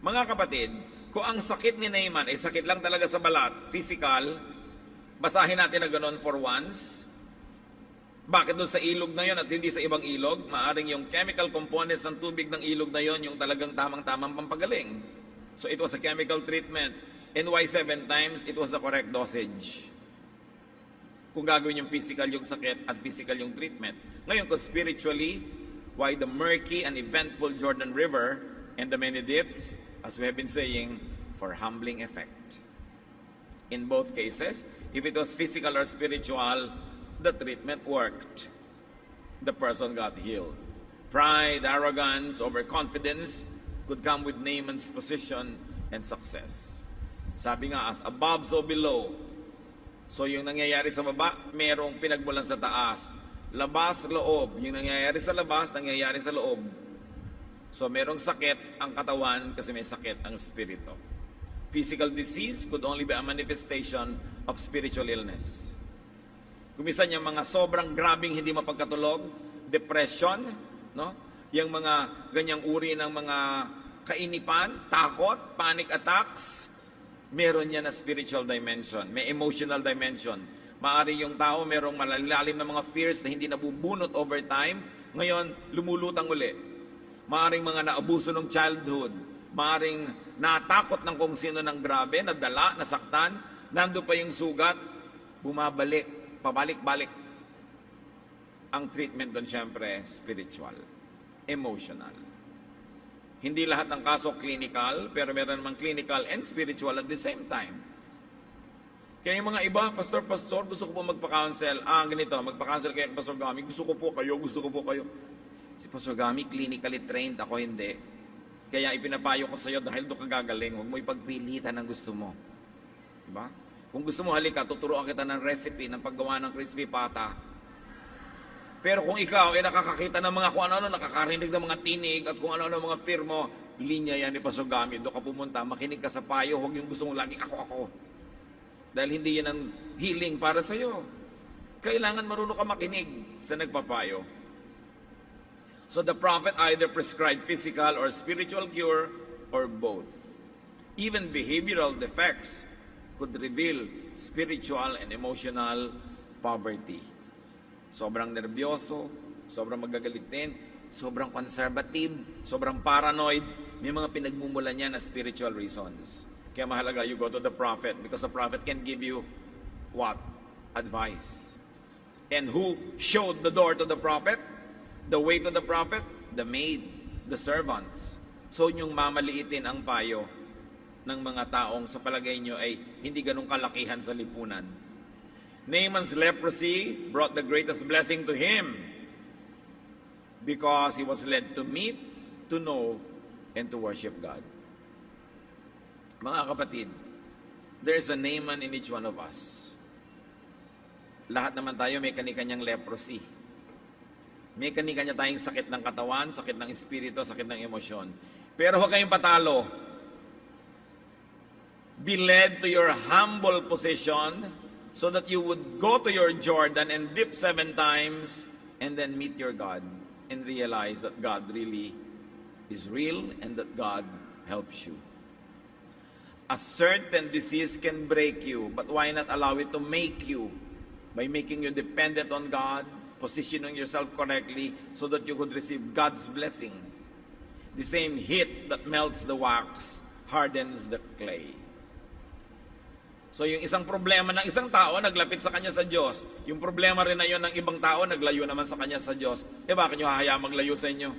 Mga kapatid, kung ang sakit ni Naaman ay sakit lang talaga sa balat, physical, basahin natin na gano'n for once. Bakit doon sa ilog na yon at hindi sa ibang ilog? Maaring yung chemical components ng tubig ng ilog na yon yung talagang tamang-tamang pampagaling. So it was a chemical treatment. And why 7 times? It was the correct dosage. Kung gagawin yung physical yung sakit at physical yung treatment. Ngayon, kung spiritually, why the murky and eventful Jordan River and the many dips, as we have been saying, for humbling effect. In both cases, if it was physical or spiritual, the treatment worked. The person got healed. Pride, arrogance, overconfidence could come with Naaman's position and success. Sabi nga, as above, so below. So yung nangyayari sa baba, merong pinagmulan sa taas. Labas, loob. Yung nangyayari sa labas, nangyayari sa loob. So merong sakit ang katawan kasi may sakit ang espiritu. Physical disease could only be a manifestation of spiritual illness. Kumisan yung mga sobrang grabing hindi mapagkatulog, depression, no? Yung mga ganyang uri ng mga kainipan, takot, panic attacks, meron yan na spiritual dimension, may emotional dimension. Maari yung tao merong malalalim na mga fears na hindi nabubunot over time, ngayon lumulutang uli. Maaring mga naabuso ng childhood, maaring natakot ng kung sino ng grabe, nadala, nasaktan, nando pa yung sugat, bumabalik, pabalik-balik. Ang treatment doon siyempre, spiritual, emotional. Hindi lahat ng kaso clinical, pero meron namang clinical and spiritual at the same time. Kaya yung mga iba, pastor, gusto ko po magpa-counsel. Ganito, magpa-counsel kayo, Pastor Gami, gusto ko po kayo. Si Pastor Gami, clinically trained, ako hindi. Kaya ipinapayo ko sa iyo dahil doon ka gagaling, huwag mo ipagpilitan ang gusto mo. Diba? Kung gusto mo halika, tuturuan kita ng recipe ng paggawa ng crispy pata. Pero kung ikaw ay nakakakita ng mga kung ano-ano, nakakarinig ng mga tinig at kung ano-ano mga fear mo, linya yan ni Pastor Gami, doon ka pumunta, makinig ka sa payo, huwag yung gusto mo lagi ako. Dahil hindi yan ang healing para sa iyo. Kailangan marunong ka makinig sa nagpapayo. So the prophet either prescribed physical or spiritual cure or both. Even behavioral defects could reveal spiritual and emotional poverty. Sobrang nervyoso, sobrang magagalitin, sobrang conservative, sobrang paranoid, may mga pinagmumulan niya na spiritual reasons. Kaya mahalaga, you go to the prophet because the prophet can give you what? Advice. And who showed the door to the prophet? The way to the prophet? The maid, the servants. So yung mamaliitin ang payo ng mga taong sa palagay nyo ay hindi ganun kalakihan sa lipunan. Naaman's leprosy brought the greatest blessing to him because he was led to meet, to know, and to worship God. Mga kapatid, there is a Naaman in each one of us. Lahat naman tayo may kani-kanyang leprosy. May kani-kanya tayong sakit ng katawan, sakit ng espiritu, sakit ng emosyon. Pero huwag kayong patalo. Be led to your humble position so that you would go to your Jordan and dip 7 times and then meet your God and realize that God really is real and that God helps you. A certain disease can break you, but why not allow it to make you by making you dependent on God, positioning yourself correctly so that you could receive God's blessing. The same heat that melts the wax hardens the clay. So yung isang problema ng isang tao, naglapit sa kanya sa Diyos. Yung problema rin na yun ng ibang tao, naglayo naman sa kanya sa Diyos. Bakit nyo hahayaan maglayo sa inyo?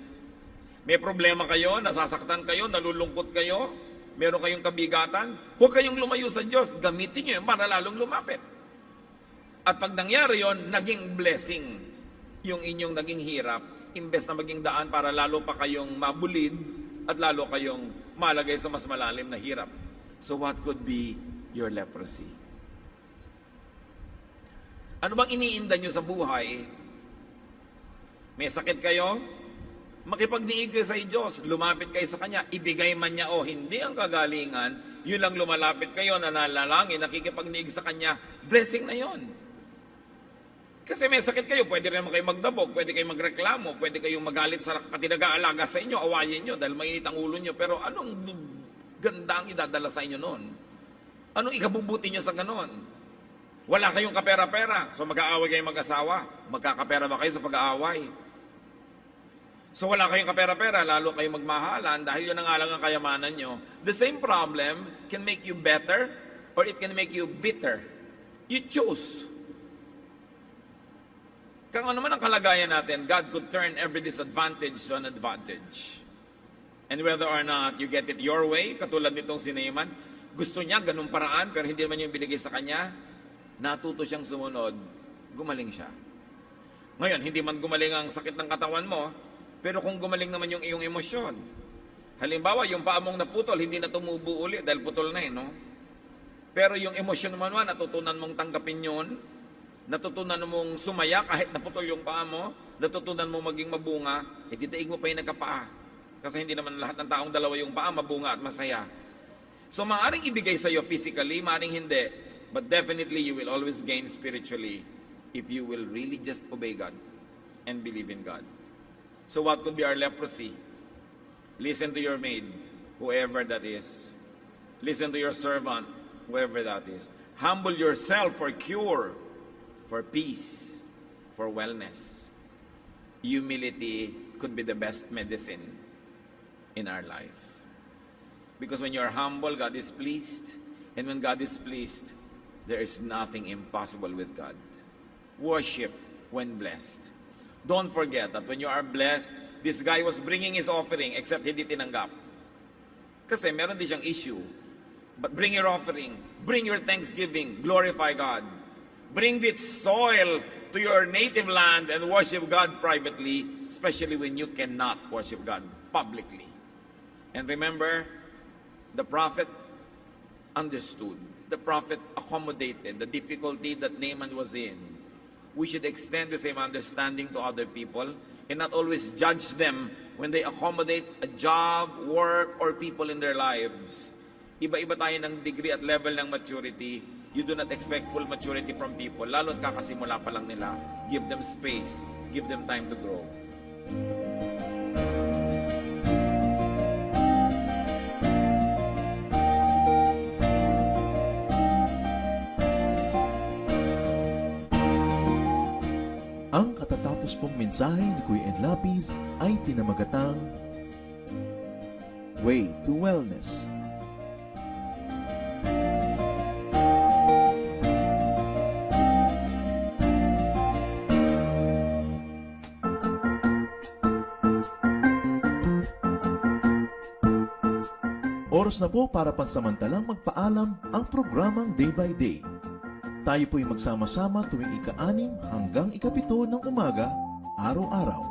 May problema kayo, nasasaktan kayo, nalulungkot kayo, meron kayong kabigatan, huwag kayong lumayo sa Diyos. Gamitin nyo yun para lalong lumapit. At pag nangyari yon, naging blessing yung inyong naging hirap. imbes na maging daan para lalo pa kayong mabulid at lalo kayong malagay sa mas malalim na hirap. So what could be your leprosy? Ano bang iniinda nyo sa buhay? May sakit kayo? Makipagniig kayo sa Diyos, lumapit kayo sa Kanya, ibigay man niya o hindi ang kagalingan, yun lang lumalapit kayo, nananalangin, nakikipagniig sa Kanya, blessing na yon. Kasi may sakit kayo, pwede rin naman kayo magdabog, pwede kayo magreklamo, pwede kayong magalit sa pati nag-aalaga sa inyo, awayin nyo dahil mainit ang ulo nyo, pero anong ganda ang idadala sa inyo noon? Anong ikabubuti nyo sa ganon? Wala kayong kapera-pera, so mag-aaway kayong mag-asawa, magkakapera ba kayo sa pag-aaway? So wala kayong kapera-pera, lalo kayong magmahalan dahil yun ang alang ang kayamanan nyo. The same problem can make you better or it can make you bitter. You choose. Kung ano naman ang kalagayan natin, God could turn every disadvantage to an advantage. And whether or not you get it your way, katulad nitong si Naaman, gusto niya ganung paraan pero hindi naman yung binigay sa kanya, natuto siyang sumunod, gumaling siya. Ngayon, hindi man gumaling ang sakit ng katawan mo, pero kung gumaling naman yung iyong emosyon. Halimbawa, yung paa mong naputol, hindi na tumubo uli dahil putol na no? Pero yung emosyon mo naman, natutunan mong tanggapin yun, natutunan mong sumaya kahit naputol yung paa mo, natutunan mong maging mabunga, didaig mo pa yung nagkapaa. Kasi hindi naman lahat ng taong dalawa yung paa, mabunga at masaya. So maaaring ibigay sa iyo physically, maaaring hindi, but definitely you will always gain spiritually if you will really just obey God and believe in God. So what could be our leprosy? Listen to your maid, whoever that is. Listen to your servant, whoever that is. Humble yourself for cure, for peace, for wellness. Humility could be the best medicine in our life. Because when you're humble, God is pleased. And when God is pleased, there is nothing impossible with God. Worship when blessed. Don't forget that when you are blessed, this guy was bringing his offering except hindi tinanggap. Kasi meron din siyang issue. But bring your offering, bring your thanksgiving, glorify God. Bring this soil to your native land and worship God privately, especially when you cannot worship God publicly. And remember, the prophet understood. The prophet accommodated the difficulty that Naaman was in. We should extend the same understanding to other people and not always judge them when they accommodate a job, work, or people in their lives. Iba-iba tayo ng degree at level ng maturity. You do not expect full maturity from people. Lalo't kakasimula pa lang nila. Give them space. Give them time to grow. Ang katatapos pong mensahe ni Kuya Ed Lapis ay pinamagatang Way to Wellness. Oras na po para pansamantalang magpaalam ang programang Day by Day. Tayo po'y magsama-sama tuwing ika-6 hanggang ika-7 ng umaga, araw-araw.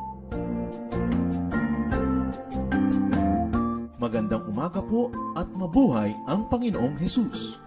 Magandang umaga po at mabuhay ang Panginoong Hesus.